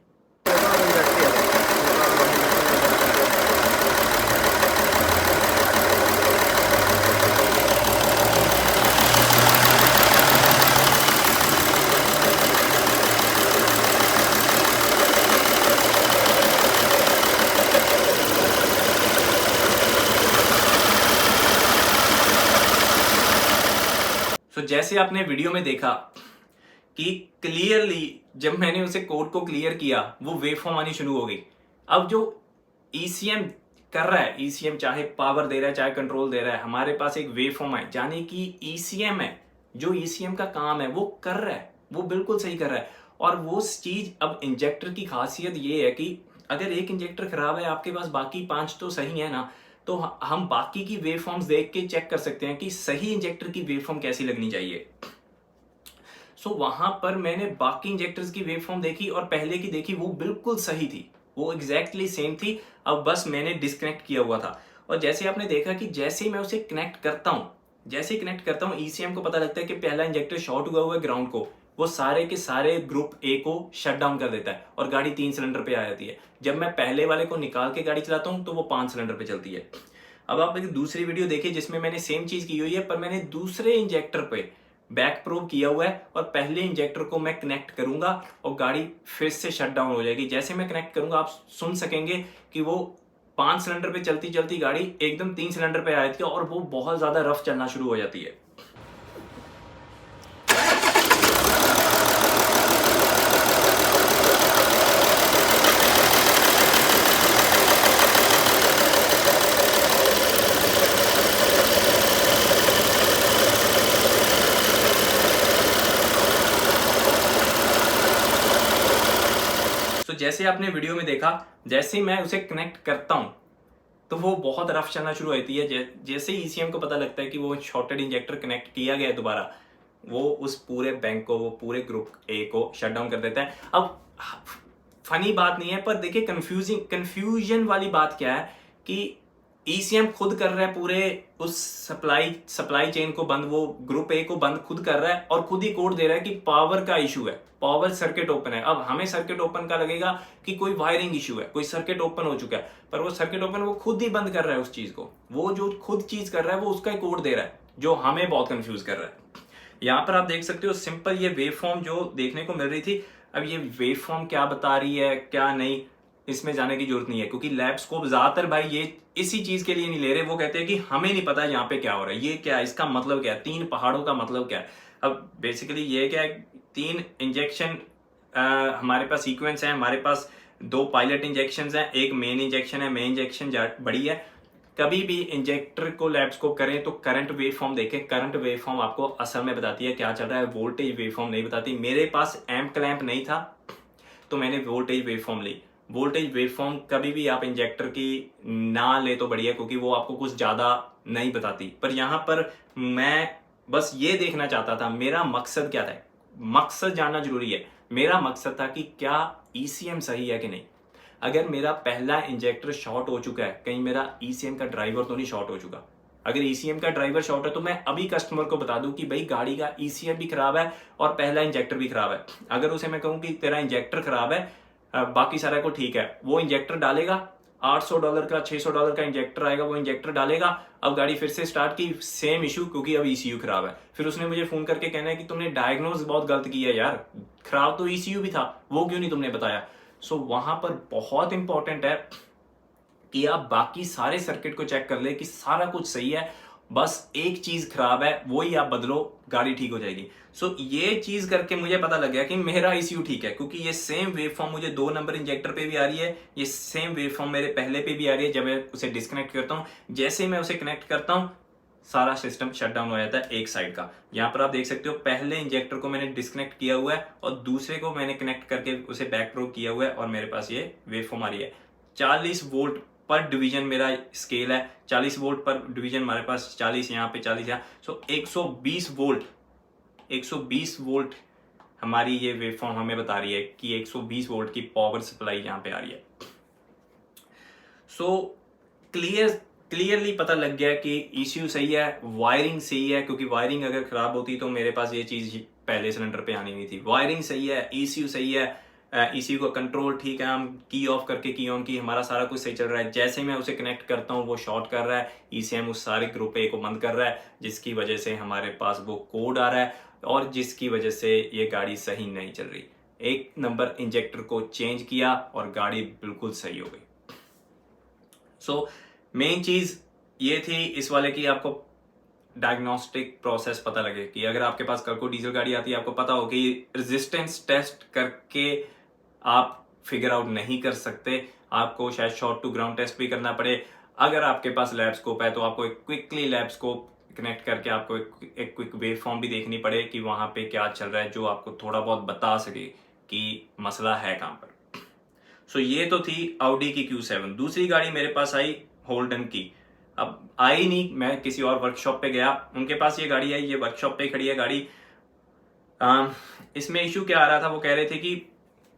तो जैसे आपने वीडियो में देखा कि क्लियरली जब मैंने उसे कोड को क्लियर किया वो वेव फॉर्म आनी शुरू हो गई। अब जो ईसीएम कर रहा है, ईसीएम चाहे पावर दे रहा है चाहे कंट्रोल दे रहा है, हमारे पास एक वेव फॉर्म है, यानी कि ईसीएम है, जो ईसीएम का काम है वो कर रहा है, वो बिल्कुल सही कर रहा है। और वो चीज, अब इंजेक्टर की खासियत ये है कि अगर एक इंजेक्टर खराब है आपके पास बाकी 5 तो सही है ना, तो हम बाकी की वेव फॉर्म्स देख के चेक कर सकते हैं कि सही इंजेक्टर की वेव फॉर्म कैसी लगनी चाहिए। सो वहां पर मैंने बाकी इंजेक्टर्स की वेव फॉर्म देखी और पहले की देखी, वो बिल्कुल सही थी, वो एग्जैक्टली सेम थी। अब बस मैंने डिस्कनेक्ट किया हुआ था और जैसे आपने देखा कि जैसे ही मैं उसे कनेक्ट करता हूं, जैसे ही कनेक्ट करता हूं ईसीएम को पता लगता है कि पहला इंजेक्टर शॉर्ट हुआ है ग्राउंड को, वो सारे के सारे ग्रुप ए को शट डाउन कर देता है और गाड़ी 3 सिलेंडर पे आ जाती है। जब मैं पहले वाले को निकाल के गाड़ी चलाता हूं तो वो 5 सिलेंडर पे चलती है। अब आप एक दूसरी वीडियो देखिए जिसमें मैंने सेम चीज की हुई है, पर मैंने दूसरे इंजेक्टर पे बैक प्रोब किया हुआ है और पहले इंजेक्टर को मैं कनेक्ट करूंगा और गाड़ी फिर से शट डाउन हो जाएगी। जैसे मैं कनेक्ट करूंगा आप सुन सकेंगे कि वो 5 सिलेंडर पे चलती चलती गाड़ी एकदम 3 सिलेंडर पे आ जाती है और वो बहुत ज्यादा रफ चलना शुरू हो जाती है। जैसे आपने वीडियो में देखा, जैसे ही मैं उसे कनेक्ट करता हूँ तो वो बहुत रफ चलना शुरू होती है। जैसे ही ईसीएम को पता लगता है कि वो शॉर्टेड इंजेक्टर कनेक्ट किया गया है दोबारा, वो उस पूरे बैंक को, वो पूरे ग्रुप ए को शट डाउन कर देता है। अब फनी बात नहीं है, पर देखिए कंफ्यूजन वाली बात क्या है कि ईसीएम खुद कर रहा है पूरे उस सप्लाई चेन को बंद, वो ग्रुप ए को बंद खुद कर रहा है और खुद ही कोड दे रहा है कि पावर का इशू है, पावर सर्किट ओपन है। अब हमें सर्किट ओपन का लगेगा कि कोई वायरिंग इशू है, कोई सर्किट ओपन हो चुका है, पर वो सर्किट ओपन वो खुद ही बंद कर रहा है उस चीज को। वो जो खुद चीज कर रहा है वो उसका ही कोड दे रहा है, जो हमें बहुत कंफ्यूज कर रहा है। यहाँ पर आप देख सकते हो सिंपल ये वेव फॉर्म जो देखने को मिल रही थी, अब ये वेव फॉर्म क्या बता रही है क्या नहीं, इसमें जाने की जरूरत नहीं है, क्योंकि लैब स्कोप ज्यादातर भाई ये इसी चीज के लिए नहीं ले रहे। वो कहते हैं कि हमें नहीं पता यहाँ पे क्या हो रहा है, ये क्या है, इसका मतलब क्या है, 3 पहाड़ों का मतलब क्या है। अब बेसिकली ये क्या है, 3 इंजेक्शन हमारे पास सीक्वेंस है, हमारे पास 2 पायलट इंजेक्शन है, एक मेन इंजेक्शन है। मेन इंजेक्शन बड़ी है। कभी भी इंजेक्टर को लैब्स को करें तो करंट वेव फॉर्म देखें। करंट वेव फॉर्म आपको असल में बताती है क्या चल रहा है, वोल्टेज वेव फॉर्म नहीं बताती। मेरे पास एम्प क्लैंप नहीं था तो मैंने वोल्टेज वेव फॉर्म ली। वोल्टेज वेव फॉर्म कभी भी आप इंजेक्टर की ना ले तो बढ़िया, क्योंकि वो आपको कुछ ज्यादा नहीं बताती। पर यहाँ पर मैं बस ये देखना चाहता था, मेरा मकसद क्या था, मकसद जानना जरूरी है। मेरा मकसद था कि क्या ईसीएम सही है कि नहीं। अगर मेरा पहला इंजेक्टर शॉर्ट हो चुका है, कहीं मेरा ईसीएम का ड्राइवर तो नहीं शॉर्ट हो चुका। अगर ईसीएम का ड्राइवर शॉर्ट है तो मैं अभी कस्टमर को बता दूं कि भाई गाड़ी का ईसीएम भी खराब है और पहला इंजेक्टर भी खराब है। अगर उसे मैं कहूं कि तेरा इंजेक्टर खराब है, बाकी सारा को ठीक है, वो इंजेक्टर डालेगा, $800 का $600 का इंजेक्टर आएगा, वो इंजेक्टर डालेगा। अब गाड़ी फिर से स्टार्ट की, सेम इशू, क्योंकि अब ईसीयू खराब है। फिर उसने मुझे फोन करके कहना है कि तुमने डायग्नोज बहुत गलत किया यार, खराब तो ईसीयू भी था, वो क्यों नहीं तुमने बताया। सो वहां पर बहुत इंपॉर्टेंट है कि आप बाकी सारे सर्किट को चेक कर ले कि सारा कुछ सही है, बस एक चीज खराब है, वो ही आप बदलो, गाड़ी ठीक हो जाएगी। सो ये चीज करके मुझे पता लग गया कि मेरा ईसीयू ठीक है, क्योंकि ये सेम वेव फॉर्म मुझे 2 नंबर इंजेक्टर पे भी आ रही है, ये सेम वेव फॉर्म मेरे पहले पे भी आ रही है। जब मैं उसे डिस्कनेक्ट करता हूं, जैसे ही मैं उसे कनेक्ट करता हूं, सारा सिस्टम शट डाउन हो जाता है एक साइड का। यहाँ पर आप देख सकते हो पहले इंजेक्टर को मैंने डिस्कनेक्ट किया हुआ है और दूसरे को मैंने कनेक्ट करके उसे बैक प्रो किया हुआ है, और मेरे पास ये वेवफॉर्म आ रही है। 40 वोल्ट पर डिवीजन मेरा स्केल है, 40 वोल्ट पर डिवीजन हमारे पास, 40 यहाँ पे 40 यहाँ, सो 120 वोल्ट हमारी ये वेवफॉर्म हमें बता रही है कि 120 वोल्ट की पावर सप्लाई यहाँ पे आ रही है। सो क्लियरली पता लग गया कि ईसीयू सही है, वायरिंग सही है, क्योंकि वायरिंग अगर खराब होती तो मेरे पास ये चीज पहले सिलेंडर पे आनी नहीं थी। वायरिंग सही है, ईसीयू सही है, ईसीयू का कंट्रोल ठीक है, हम की ऑफ करके की ऑन की, हमारा सारा कुछ सही चल रहा है। जैसे मैं उसे कनेक्ट करता हूँ वो शॉर्ट कर रहा है, ईसीएम उस सारे ग्रुप ए को बंद कर रहा है, जिसकी वजह से हमारे पास वो कोड आ रहा है और जिसकी वजह से ये गाड़ी सही नहीं चल रही। 1 नंबर इंजेक्टर को चेंज किया और गाड़ी बिल्कुल सही हो गई। सो मेन चीज ये थी इस वाले की, आपको डायग्नोस्टिक प्रोसेस पता लगे कि अगर आपके पास कल को डीजल गाड़ी आती है, आपको पता हो कि रेजिस्टेंस टेस्ट करके आप फिगर आउट नहीं कर सकते, आपको शायद शॉर्ट टू ग्राउंड टेस्ट भी करना पड़े। अगर आपके पास लैब स्कोप है तो आपको एक क्विकली लैब स्कोप कनेक्ट करके आपको एक क्विक वेव फॉर्म भी देखनी पड़े कि वहां पे क्या चल रहा है, जो आपको थोड़ा बहुत बता सके कि मसला है कहां पर। सो ये तो थी Audi की Q7। दूसरी गाड़ी मेरे पास आई होल्डन की। अब आई नहीं, मैं किसी और वर्कशॉप पे गया, उनके पास ये गाड़ी आई, ये वर्कशॉप पे खड़ी है गाड़ी। इसमें इशू क्या आ रहा था, वो कह रहे थे कि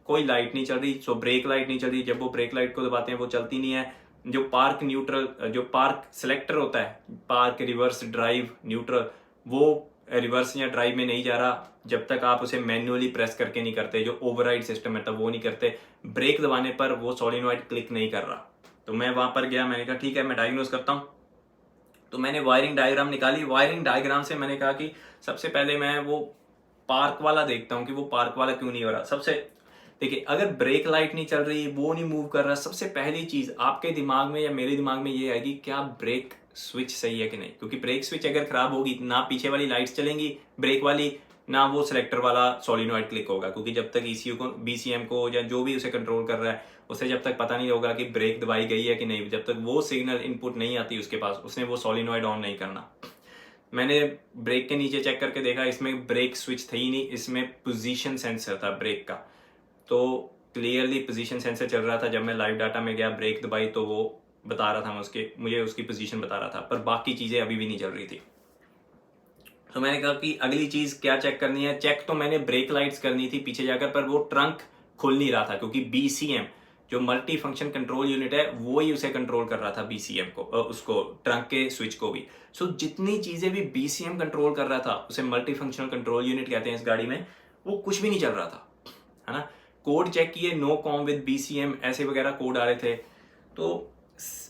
कोई लाइट नहीं चल रही, सो ब्रेक लाइट नहीं चल रही। जब वो ब्रेक लाइट को दबाते हैं वो चलती नहीं है। जो पार्क न्यूट्रल, जो पार्क सिलेक्टर होता है, पार्क रिवर्स ड्राइव न्यूट्रल, वो रिवर्स या ड्राइव में नहीं जा रहा जब तक आप उसे मैन्युअली प्रेस करके नहीं करते। जो ओवरराइड सिस्टम है तब वो नहीं करते। ब्रेक दबाने पर वो सोलिनॉइड क्लिक नहीं कर रहा। तो मैं वहां पर गया, मैंने कहा ठीक है मैं डायग्नोज करता हूं। तो मैंने वायरिंग डायग्राम निकाली। वायरिंग डायग्राम से मैंने कहा कि सबसे पहले मैं वो पार्क वाला देखता हूं कि वो पार्क वाला क्यों नहीं हो रहा। सबसे देखिए, अगर ब्रेक लाइट नहीं चल रही, वो नहीं मूव कर रहा, सबसे पहली चीज आपके दिमाग में या मेरे दिमाग में ये आएगी, क्या ब्रेक स्विच सही है कि नहीं। क्योंकि ब्रेक स्विच अगर खराब होगी, ना पीछे वाली लाइट्स चलेंगी ब्रेक वाली, ना वो सिलेक्टर वाला सोलिनॉइड क्लिक होगा। क्योंकि जब तक ईसीयू को, बीसीएम को, या जो भी उसे कंट्रोल कर रहा है, उसे जब तक पता नहीं होगा कि ब्रेक दबाई गई है कि नहीं, जब तक वो सिग्नल इनपुट नहीं आती उसके पास, उसने वो सोलिनॉइड ऑन नहीं करना। मैंने ब्रेक के नीचे चेक करके देखा, इसमें ब्रेक स्विच था ही नहीं, इसमें पोजीशन सेंसर था ब्रेक का। तो क्लियरली पोजीशन सेंसर चल रहा था। जब मैं लाइव डाटा में गया, ब्रेक दबाई तो वो बता रहा था, मुझे उसकी पोजीशन बता रहा था, पर बाकी चीज़ें अभी भी नहीं चल रही थी। तो मैंने कहा कि अगली चीज़ क्या चेक करनी है। चेक तो मैंने ब्रेक लाइट्स करनी थी पीछे जाकर, पर वो ट्रंक खुल नहीं रहा था, क्योंकि BCM जो मल्टी फंक्शन कंट्रोल यूनिट है वो ही उसे कंट्रोल कर रहा था, BCM को, उसको ट्रंक के स्विच को भी। सो जितनी चीज़ें भी BCM कंट्रोल कर रहा था, उसे मल्टी फंक्शनल कंट्रोल यूनिट कहते हैं इस गाड़ी में, वो कुछ भी नहीं चल रहा था, है ना। कोड चेक किए, नो कॉम विद BCM ऐसे वगैरह कोड आ रहे थे। तो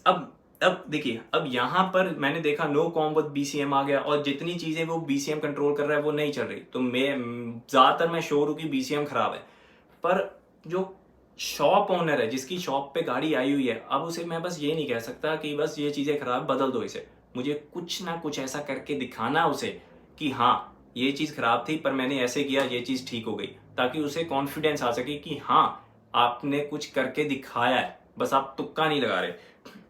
अब देखिए, अब यहाँ पर मैंने देखा नो कॉम विद BCM आ गया, और जितनी चीजें वो BCM कंट्रोल कर रहा है वो नहीं चल रही। तो ज्यादातर श्योर हूँ कि BCM खराब है। पर जो शॉप ओनर है, जिसकी शॉप पे गाड़ी आई हुई है, अब उसे मैं बस ये नहीं कह सकता कि बस ये चीजें खराब, बदल दो इसे। मुझे कुछ ना कुछ ऐसा करके दिखाना उसे कि हाँ ये चीज खराब थी, पर मैंने ऐसे किया, ये चीज ठीक हो गई, ताकि उसे कॉन्फिडेंस आ सके कि हाँ आपने कुछ करके दिखाया है, बस आप तुक्का नहीं लगा रहे।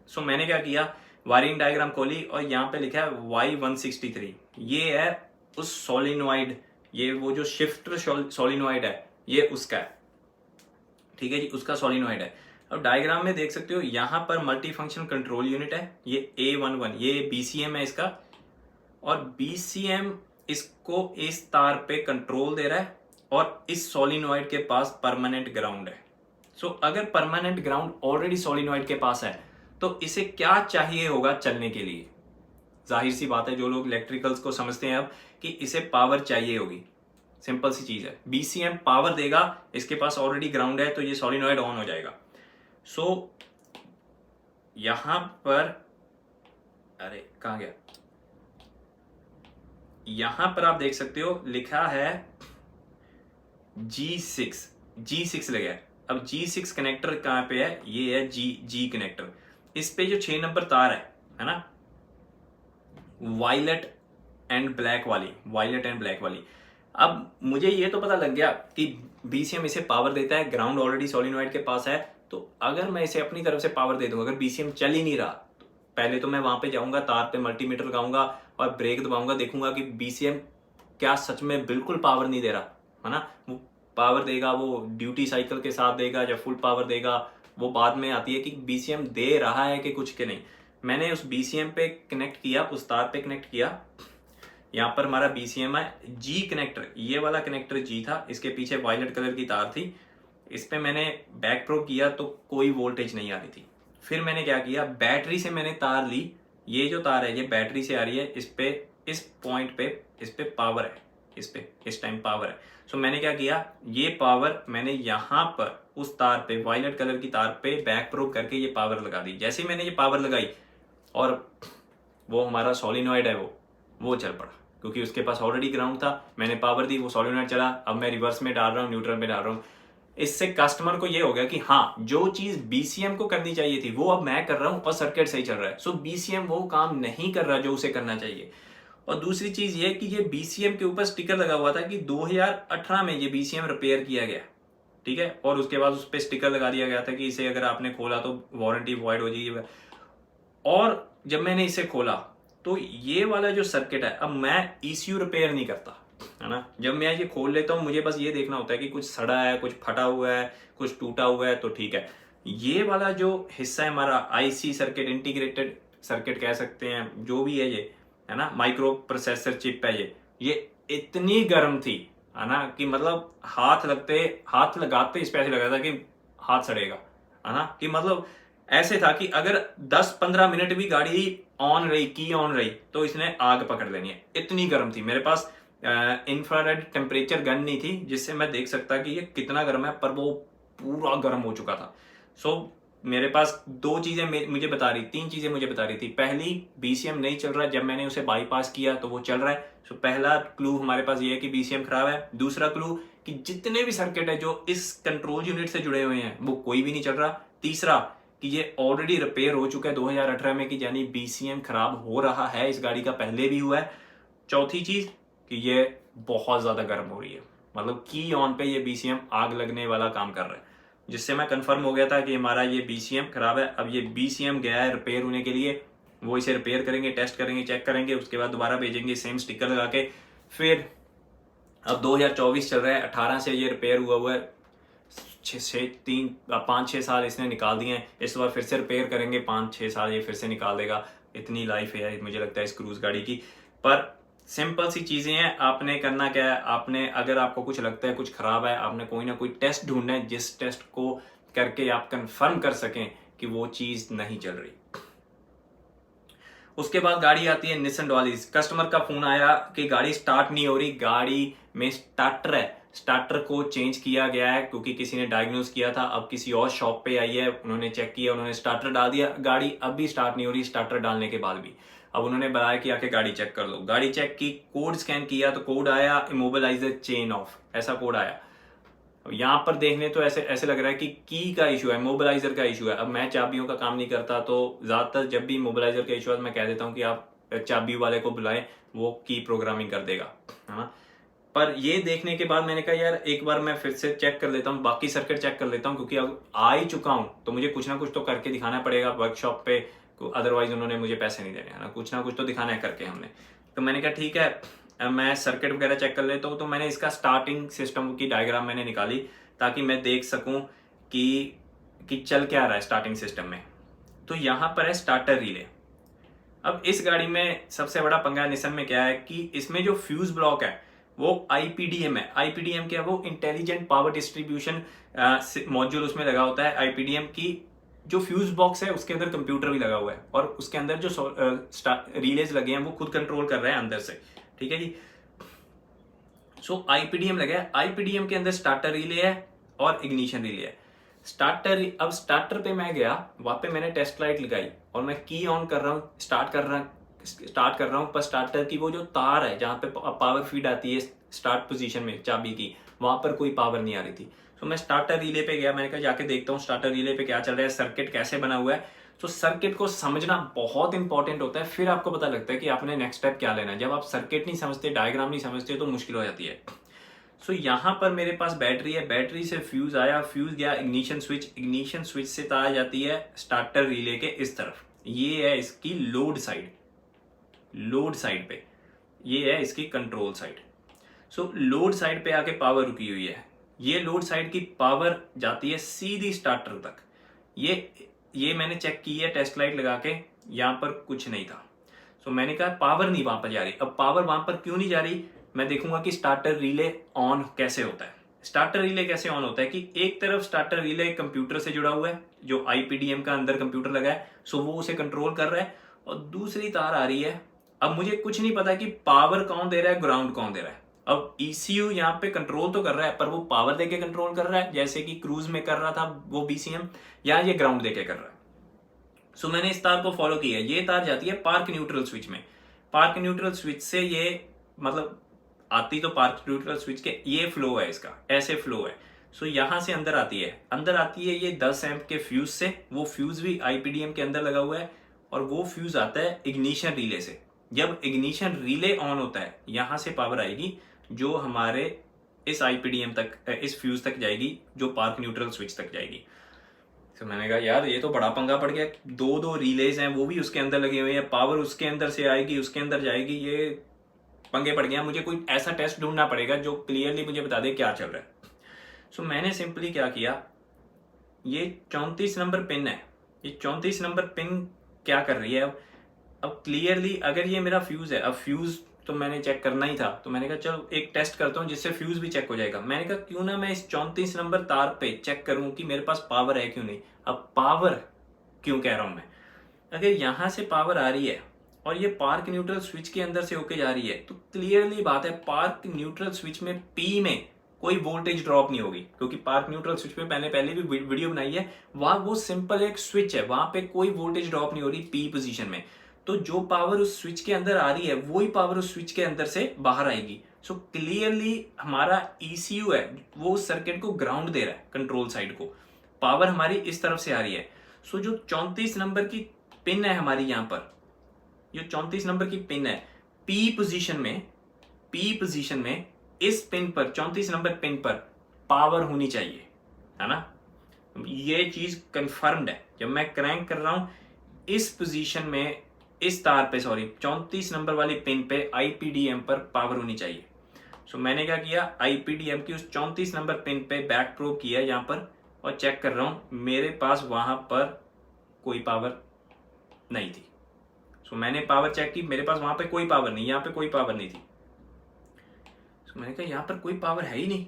सो मैंने क्या किया, वायरिंग डायग्राम खोली और यहाँ पे लिखा है Y163। ये है उस सोलिनॉइड, ये वो जो शिफ्टर सोलिनॉइड है, ये उसका है, ठीक है जी, उसका सोलिनॉइड है। अब डायग्राम में देख सकते हो, यहाँ पर मल्टी फंक्शन कंट्रोल यूनिट है, ये A11, ये BCM है इसका, और BCM इसको इस तार पे कंट्रोल दे रहा है, और इस सोलिनॉइड के पास परमानेंट ग्राउंड है। सो अगर परमानेंट ग्राउंड ऑलरेडी सोलिनॉइड के पास है, तो इसे क्या चाहिए होगा चलने के लिए? जाहिर सी बात है, जो लोग इलेक्ट्रिकल्स को समझते हैं अब, कि इसे पावर चाहिए होगी। सिंपल सी चीज है, BCM पावर देगा, इसके पास ऑलरेडी ग्राउंड है, तो ये सोलिनॉइड ऑन हो जाएगा। सो यहां पर, अरे कहां गया, यहां पर आप देख सकते हो लिखा है G6 लगा है। अब G6 कनेक्टर कहां पे है? ये है G कनेक्टर। इस पे जो 6 नंबर तार है ना, वायलेट एंड ब्लैक वाली। अब मुझे ये तो पता लग गया कि BCM इसे पावर देता है, ग्राउंड ऑलरेडी सोलिनॉइड के पास है। तो अगर मैं इसे अपनी तरफ से पावर दे दूंगा, अगर BCM चल ही नहीं रहा, तो पहले तो मैं वहां पे जाऊंगा, तार पे मल्टीमीटर लगाऊंगा और ब्रेक दबाऊंगा, देखूंगा कि BCM क्या सच में बिल्कुल पावर नहीं दे रहा, है ना। वो पावर देगा, वो ड्यूटी साइकिल के साथ देगा, जब फुल पावर देगा वो बाद में आती है कि BCM दे रहा है कि कुछ के नहीं। मैंने उस BCM पे कनेक्ट किया, उस तार पे कनेक्ट किया। यहाँ पर हमारा BCM है G कनेक्टर, ये वाला कनेक्टर G था, इसके पीछे वायलेट कलर की तार थी। इस पे मैंने बैक प्रोब किया तो कोई वोल्टेज नहीं आ रही थी। फिर मैंने क्या किया, बैटरी से मैंने तार ली, ये जो तार है ये बैटरी से आ रही है, इस पे, इस पॉइंट पे, इस पे पावर है, इस पे इस टाइम पावर है। सो मैंने क्या किया, ये पावर मैंने यहाँ पर उस तार पे, वायलेट कलर की तार पे बैक प्रोब करके ये पावर लगा दी। जैसे ही मैंने ये पावर लगाई, और वो हमारा सोलिनॉइड है वो चल पड़ा, क्योंकि उसके पास ऑलरेडी ग्राउंड था। मैंने पावर दी, वो सोलिनॉइड चला। अब मैं रिवर्स में डाल रहा हूँ, न्यूट्रल में डाल रहा हूँ। इससे कस्टमर को ये हो गया कि हाँ, जो चीज BCM को करनी चाहिए थी वो अब मैं कर रहा हूँ, और सर्किट सही चल रहा है। सो BCM वो काम नहीं कर रहा जो उसे करना चाहिए। और दूसरी चीज ये कि ये BCM के ऊपर स्टिकर लगा हुआ था कि 2018 में ये BCM रिपेयर किया गया, ठीक है। और उसके बाद उस पर स्टिकर लगा दिया गया था कि इसे अगर आपने खोला तो वारंटी वॉइड हो जाएगी। और जब मैंने इसे खोला तो ये वाला जो सर्किट है, अब मैं ECU रिपेयर नहीं करता, है ना। जब मैं ये खोल लेता हूँ, मुझे बस ये देखना होता है कि कुछ सड़ा है, कुछ फटा हुआ है, कुछ टूटा हुआ है, तो ठीक है। ये वाला जो हिस्सा है हमारा IC सर्किट, इंटीग्रेटेड सर्किट कह सकते हैं, जो भी है ये, है ना, माइक्रो प्रोसेसर चिप है ये इतनी गर्म थी, है ना, कि मतलब हाथ लगाते इस पे ऐसे लगा था कि हाथ सड़ेगा, है ना। कि मतलब ऐसे था कि अगर 10-15 मिनट भी गाड़ी ऑन रही तो इसने आग पकड़ लेनी है, इतनी गर्म थी। मेरे पास इंफ्रारेड टेम्परेचर गन नहीं थी जिससे मैं देख सकता कि ये कितना गर्म है, पर वो पूरा गर्म हो चुका था। सो मेरे पास 2 चीजें मुझे बता रही, 3 चीजें मुझे बता रही थी। पहली, BCM नहीं चल रहा, जब मैंने उसे बाईपास किया तो वो चल रहा है। सो पहला क्लू हमारे पास ये है कि BCM खराब है। दूसरा क्लू कि जितने भी सर्किट है जो इस कंट्रोल यूनिट से जुड़े हुए हैं वो कोई भी नहीं चल रहा। तीसरा कि ये ऑलरेडी रिपेयर हो चुका है 2018 में, कि यानी BCM खराब हो रहा है, इस गाड़ी का पहले भी हुआ है। चौथी चीज कि ये बहुत ज्यादा गर्म हो रही है, मतलब की ऑन पे ये BCM आग लगने वाला काम कर रहा है, जिससे मैं कंफर्म हो गया था कि हमारा ये BCM खराब है। अब ये BCM गया है रिपेयर होने के लिए, वो इसे रिपेयर करेंगे, टेस्ट करेंगे, चेक करेंगे, उसके बाद दोबारा भेजेंगे सेम स्टिकर लगा के। फिर अब 2024 चल रहा है, 18 से ये रिपेयर हुआ है, 5-6 साल इसने निकाल दिए हैं। इस बार फिर से रिपेयर करेंगे, 5-6 साल ये फिर से निकाल देगा। इतनी लाइफ है मुझे लगता है इस क्रूज गाड़ी की। पर सिंपल सी चीजें हैं, आपने करना क्या है, आपने अगर आपको कुछ लगता है कुछ खराब है, आपने कोई ना कोई टेस्ट ढूंढना है जिस टेस्ट को करके आप कंफर्म कर सकें कि वो चीज नहीं चल रही। उसके बाद गाड़ी आती है निसन डॉलिस। कस्टमर का फोन आया कि गाड़ी स्टार्ट नहीं हो रही, गाड़ी में स्टार्टर है, स्टार्टर को चेंज किया गया है क्योंकि किसी ने डायग्नोज किया था। अब किसी और शॉप पे आई है, उन्होंने चेक किया, उन्होंने स्टार्टर डाल दिया, गाड़ी अब भी स्टार्ट नहीं हो रही स्टार्टर डालने के बाद भी। अब उन्होंने बताया कि आके गाड़ी चेक कर लो। गाड़ी चेक की, कोड स्कैन किया तो कोड आया इमोबिलाइजर चेन ऑफ, ऐसा कोड आया। अब यहाँ पर देखने तो ऐसे लग रहा है कि की का इशू है, मोबिलाइजर का इशू है। अब मैं चाबियों का काम नहीं करता, तो ज्यादातर जब भी मोबिलाइजर का इशू है मैं कह देता हूँ कि आप चाबी वाले को बुलाएं, वो की प्रोग्रामिंग कर देगा, है ना। पर ये देखने के बाद मैंने कहा यार एक बार मैं फिर से चेक कर लेता हूँ, बाकी सर्किट चेक कर लेता हूँ, क्योंकि अब आ ही चुका हूँ तो मुझे कुछ ना कुछ तो करके दिखाना पड़ेगा वर्कशॉप पे, अदरवाइज उन्होंने मुझे पैसे नहीं देने, है ना। कुछ ना कुछ तो दिखाना है करके हमने। तो मैंने कहा ठीक है मैं सर्किट वगैरह चेक कर लेता हूँ। तो मैंने इसका स्टार्टिंग सिस्टम की डायग्राम मैंने निकाली ताकि मैं देख सकूं कि चल क्या रहा है स्टार्टिंग सिस्टम में। तो यहां पर है स्टार्टर रिले। अब इस गाड़ी में सबसे बड़ा पंगा निसन में क्या है कि इसमें जो फ्यूज ब्लॉक है वो आईपीडीएम है। आईपीडीएम क्या है, वो इंटेलिजेंट पावर डिस्ट्रीब्यूशन मॉड्यूल उसमें लगा होता है। आईपीडीएम की जो फ्यूज बॉक्स है उसके अंदर कंप्यूटर भी लगा हुआ है और उसके अंदर जो रिलेज लगे हैं वो खुद कंट्रोल कर रहे हैं अंदर से, ठीक है जी। सो आईपीडीएम लगा है, आईपीडीएम के अंदर स्टार्टर रिले है और इग्निशन रिले है। अब स्टार्टर पे मैं गया, वहां पे मैंने टेस्ट लाइट लगाई और मैं की ऑन कर रहा हूँ, स्टार्ट कर रहा हूँ, पर स्टार्टर की वो जो तार है जहाँ पे पावर फीड आती है स्टार्ट पोजीशन में चाबी की, वहां पर कोई पावर नहीं आ रही थी। तो मैं स्टार्टर रिले पे गया, मैंने कहा जाके देखता हूँ स्टार्टर रिले पे क्या चल रहा है, सर्किट कैसे बना हुआ है। तो सर्किट को समझना बहुत इंपॉर्टेंट होता है, फिर आपको पता लगता है कि आपने नेक्स्ट स्टेप क्या लेना है। जब आप सर्किट नहीं समझते, डायग्राम नहीं समझते तो मुश्किल हो जाती है। सो यहाँ पर मेरे पास बैटरी है, बैटरी से फ्यूज आया, फ्यूज गया इग्निशन स्विच, इग्निशन स्विच से तार जाती है स्टार्टर रिले के इस तरफ। ये है इसकी लोड साइड पे, ये है इसकी कंट्रोल साइड। सो लोड साइड पे आके पावर रुकी हुई है, ये लोड साइड की पावर जाती है सीधी स्टार्टर तक। ये मैंने चेक की है टेस्ट लाइट लगा के, यहाँ पर कुछ नहीं था। सो मैंने कहा पावर नहीं वहां पर जा रही। अब पावर वहां पर क्यों नहीं जा रही, मैं देखूंगा कि स्टार्टर रिले ऑन कैसे होता है। स्टार्टर रिले कैसे ऑन होता है कि एक तरफ स्टार्टर रिले कंप्यूटर से जुड़ा हुआ है, जो आईपीडीएम का अंदर कंप्यूटर लगा है, सो वो उसे कंट्रोल कर रहा है, और दूसरी तार आ रही है। अब मुझे कुछ नहीं पता कि पावर कौन दे रहा है, ग्राउंड कौन दे रहा है। अब ईसीयू यहाँ पे कंट्रोल तो कर रहा है, पर वो पावर देके कंट्रोल कर रहा है जैसे कि क्रूज में कर रहा था वो बीसीएम, या ये ग्राउंड देके कर रहा है। सो मैंने इस तार को फॉलो किया, ये तार जाती है पार्क न्यूट्रल स्विच में। पार्क न्यूट्रल स्विच से ये मतलब आती तो पार्क न्यूट्रल स्विच के ये फ्लो है, इसका ऐसे फ्लो है। सो यहां से अंदर आती है ये 10 एम्प के फ्यूज से। वो फ्यूज भी आईपीडीएम के अंदर लगा हुआ है, और वो फ्यूज आता है इग्निशन रिले से। जब इग्निशन रिले ऑन होता है, यहां से पावर आएगी जो हमारे इस आईपीडीएम तक, इस फ्यूज तक जाएगी, जो पार्क न्यूट्रल स्विच तक जाएगी। तो मैंने कहा यार ये तो बड़ा पंगा पड़ गया, दो रिलेज हैं, वो भी उसके अंदर लगे हुए हैं, पावर उसके अंदर से आएगी, उसके अंदर जाएगी, ये पंगे पड़ गया। मुझे कोई ऐसा टेस्ट ढूंढना पड़ेगा जो क्लियरली मुझे बता दे क्या चल रहा है। सो मैंने सिंपली क्या किया, ये 34 नंबर पिन है, ये 34 नंबर पिन क्या कर रही है। अब क्लियरली अगर ये मेरा फ्यूज है, अब फ्यूज तो मैंने चेक करना ही था, तो मैंने कहा चलो एक टेस्ट करता हूँ जिससे फ्यूज भी चेक हो जाएगा। मैंने कहा क्यों ना मैं इस 34 नंबर तार पे चेक करूं कि मेरे पास पावर है क्यों नहीं। अब पावर क्यों कह रहा हूं मैं, अगर यहां से पावर आ रही है और ये पार्क न्यूट्रल स्विच के अंदर से होके जा रही है, तो क्लियरली बात है पार्क न्यूट्रल स्विच में पी में कोई वोल्टेज ड्रॉप नहीं होगी, क्योंकि पार्क न्यूट्रल स्विच पे मैंने पहले भी वीडियो बनाई है, वहां वो सिंपल एक स्विच है, वहां पे कोई वोल्टेज ड्रॉप नहीं हो रही पी पोजीशन में। तो जो पावर उस स्विच के अंदर आ रही है वही पावर उस स्विच के अंदर से बाहर आएगी। सो क्लियरली हमारा ईसीयू है वो उस सर्किट को ग्राउंड दे रहा है, कंट्रोल साइड को, पावर हमारी इस तरफ से आ रही है। सो जो 34 नंबर की पिन है हमारी, यहाँ पर ये 34 नंबर की पिन है, पी पोजीशन में इस पिन पर 34 नंबर पिन पर पावर होनी चाहिए, है ना। ये चीज कंफर्म्ड है। जब मैं क्रैंक कर रहा हूं इस पोजीशन में, इस तार पे 34 नंबर वाली पिन पे आईपीडीएम पर पावर होनी चाहिए। सो मैंने क्या किया, IPDM की उस 34 नंबर पिन पे बैक प्रोब किया यहाँ पर और चेक कर रहा हूँ, मेरे पास वहां पर कोई पावर नहीं थी। सो मैंने पावर चेक की, मेरे पास वहां पे कोई पावर नहीं, यहाँ पे कोई पावर नहीं थी। सो मैंने कहा यहाँ पर कोई पावर है ही नहीं,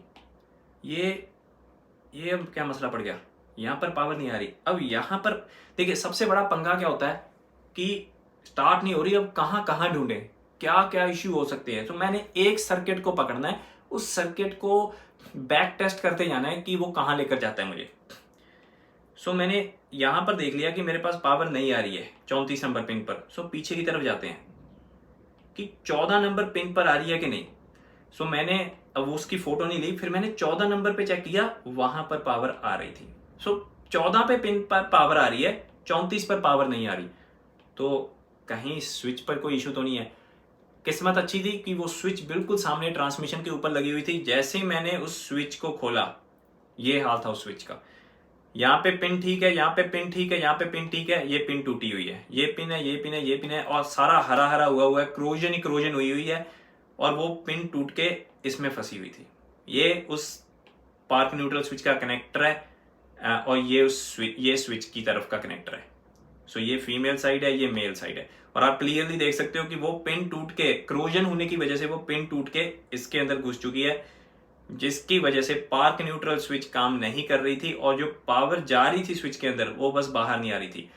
ये अब क्या मसला पड़ गया, यहाँ पर पावर नहीं आ रही। अब यहाँ पर देखिए सबसे बड़ा पंगा क्या होता है कि स्टार्ट नहीं हो रही, अब कहाँ कहाँ ढूंढे, क्या क्या इश्यू हो सकते हैं। तो मैंने एक सर्किट को पकड़ना है, उस सर्किट को बैक टेस्ट करते जाना है कि वो कहाँ लेकर जाता है मुझे। सो मैंने यहाँ पर देख लिया कि मेरे पास पावर नहीं आ रही है 34 नंबर पिन पर। सो पीछे की तरफ जाते हैं कि 14 नंबर पिन पर आ रही है कि नहीं। सो मैंने अब उसकी फोटो नहीं ली, फिर मैंने 14 नंबर पे चेक किया, वहां पर पावर आ रही थी। सो 14 पे पिन पर पावर आ रही है, 34 पर पावर नहीं आ रही, तो कहीं स्विच पर कोई इशू तो नहीं है। किस्मत अच्छी थी कि वो स्विच बिल्कुल सामने ट्रांसमिशन के ऊपर लगी हुई थी। जैसे ही मैंने उस स्विच को खोला, ये हाल था उस स्विच का, यहाँ पे पिन ठीक है, यहाँ पे पिन ठीक है, यहाँ पे पिन ठीक है, ये पिन टूटी हुई है, ये पिन है, ये पिन है, ये पिन है, और सारा हरा हरा हुआ है, क्रोजन ही क्रोजन हुई हुई है, और वो पिन टूट के इसमें फंसी हुई थी। ये उस पार्क न्यूट्रल स्विच का कनेक्टर है और ये स्विच की तरफ का कनेक्टर है। सो ये फीमेल साइड है, ये मेल साइड है, और आप क्लियरली देख सकते हो कि वो पिन टूट के, क्रोजन होने की वजह से वो पिन टूट के इसके अंदर घुस चुकी है, जिसकी वजह से पार्क न्यूट्रल स्विच काम नहीं कर रही थी, और जो पावर जा रही थी स्विच के अंदर वो बस बाहर नहीं आ रही थी।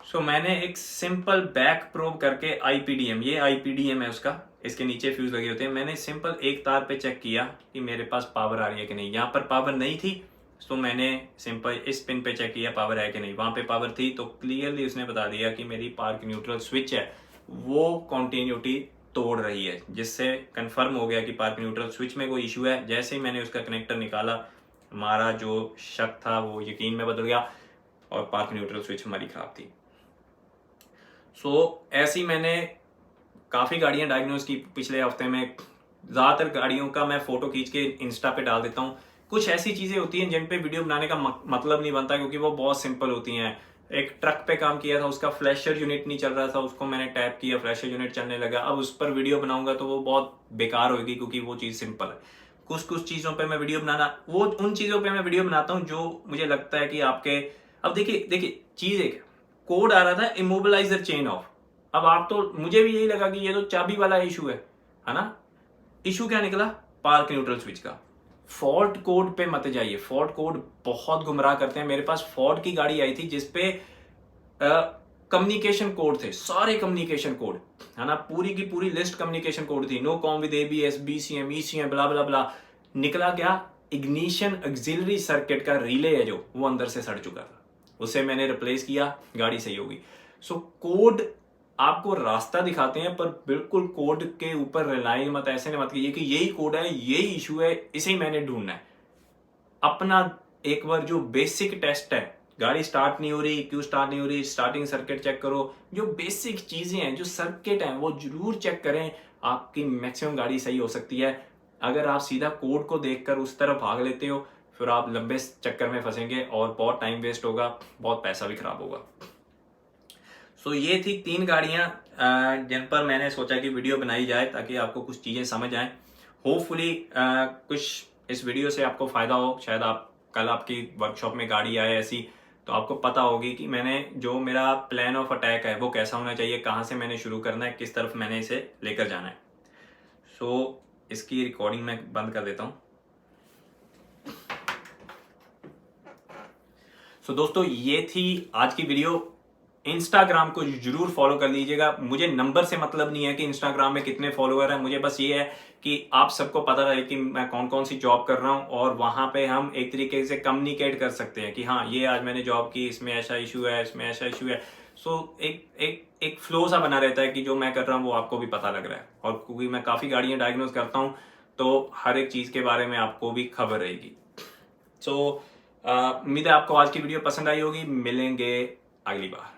सो मैंने एक सिंपल बैक प्रोब करके IPDM, ये IPDM है उसका, इसके नीचे फ्यूज लगे होते हैं, मैंने सिंपल एक तार पे चेक किया कि मेरे पास पावर आ रही है कि नहीं। यहाँ पर पावर नहीं थी, तो मैंने सिंपल इस पिन पे चेक किया पावर है कि नहीं। वहां पे पावर थी, तो क्लियरली उसने बता दिया कि मेरी पार्क न्यूट्रल स्विच है वो कॉन्टिन्यूटी तोड़ रही है, जिससे कंफर्म हो गया कि पार्क न्यूट्रल स्विच में कोई इशू है। जैसे ही मैंने उसका कनेक्टर निकाला, हमारा जो शक था वो यकीन में बदल गया, और पार्क न्यूट्रल स्विच हमारी खराब थी। सो ऐसी मैंने काफ़ी गाड़ियां डायग्नोज की पिछले हफ्ते में। ज़्यादातर गाड़ियों का मैं फोटो खींच के इंस्टा पे डाल देता हूँ। कुछ ऐसी चीज़ें होती हैं जिन पे वीडियो बनाने का मतलब नहीं बनता, क्योंकि वो बहुत सिंपल होती हैं। एक ट्रक पे काम किया था, उसका फ्लैशर यूनिट नहीं चल रहा था, उसको मैंने टैप किया, फ्लैशर यूनिट चलने लगा। अब उस पर वीडियो बनाऊंगा तो वो बहुत बेकार होगी, क्योंकि वो चीज़ सिंपल है। कुछ चीज़ों पे मैं वीडियो बनाना, वो उन चीज़ों पे मैं वीडियो बनाता हूँ जो मुझे लगता है कि आपके, अब देखिए चीज़ एक कोड आ रहा था इमोबिलाइजर चेन ऑफ। अब आप तो, मुझे भी यही लगा कि ये तो चाबी वाला इशू है ना। इशू क्या निकला, पार्क न्यूट्रल स्विच का। फॉल्ट कोड पे मत जाइए, फॉल्ट कोड बहुत गुमराह करते हैं। मेरे पास फोर्ड की गाड़ी आई थी जिसपे कम्युनिकेशन कोड थे, सारे कम्युनिकेशन कोड है ना, पूरी की पूरी लिस्ट कम्युनिकेशन कोड थी। No com with ABS, BCM, ECM, blah blah blah. निकला क्या, इग्निशन ऑक्सिलरी सर्किट का रिले है जो, वो अंदर से सड़ चुका था। उसे मैंने रिप्लेस किया, गाड़ी सही होगी। सो कोड आपको रास्ता दिखाते हैं, पर बिल्कुल कोड के ऊपर रिलाई मत, ऐसे मत कीजिए कि यही कोड है, यही इशू है, इसे ही मैंने ढूंढना है। अपना एक बार जो बेसिक टेस्ट है, गाड़ी स्टार्ट नहीं हो रही, क्यों स्टार्ट नहीं हो रही, स्टार्टिंग सर्किट चेक करो। जो बेसिक चीजें हैं, जो सर्किट हैं, वो जरूर चेक करें, आपकी मैक्सिमम गाड़ी सही हो सकती है। अगर आप सीधा कोड को देखकर उस तरफ भाग लेते हो, फिर आप लंबे चक्कर में फंसेंगे और बहुत टाइम वेस्ट होगा, बहुत पैसा भी खराब होगा। सो ये थी 3 गाड़ियां जिन पर मैंने सोचा कि वीडियो बनाई जाए, ताकि आपको कुछ चीजें समझ आए। होपफुली कुछ इस वीडियो से आपको फायदा हो। शायद आप कल आपकी वर्कशॉप में गाड़ी आए ऐसी, तो आपको पता होगी कि मैंने जो मेरा प्लान ऑफ अटैक है वो कैसा होना चाहिए, कहाँ से मैंने शुरू करना है, किस तरफ मैंने इसे लेकर जाना है। सो इसकी रिकॉर्डिंग मैं बंद कर देता हूँ। सो दोस्तों, ये थी आज की वीडियो। इंस्टाग्राम को जरूर फॉलो कर लीजिएगा। मुझे नंबर से मतलब नहीं है कि इंस्टाग्राम में कितने फॉलोअर हैं, मुझे बस ये है कि आप सबको पता रहे कि मैं कौन कौन सी जॉब कर रहा हूं, और वहां पे हम एक तरीके से कम्युनिकेट कर सकते हैं कि हाँ, ये आज मैंने जॉब की, इसमें ऐसा इशू है, इसमें ऐसा इशू है। सो एक फ्लो सा बना रहता है कि जो मैं कर रहा हूँ वो आपको भी पता लग रहा है। और क्योंकि मैं काफी गाड़ियां डायग्नोज करता हूँ, तो हर एक चीज के बारे में आपको भी खबर रहेगी। सो उम्मीद है आपको आज की वीडियो पसंद आई होगी। मिलेंगे अगली बार।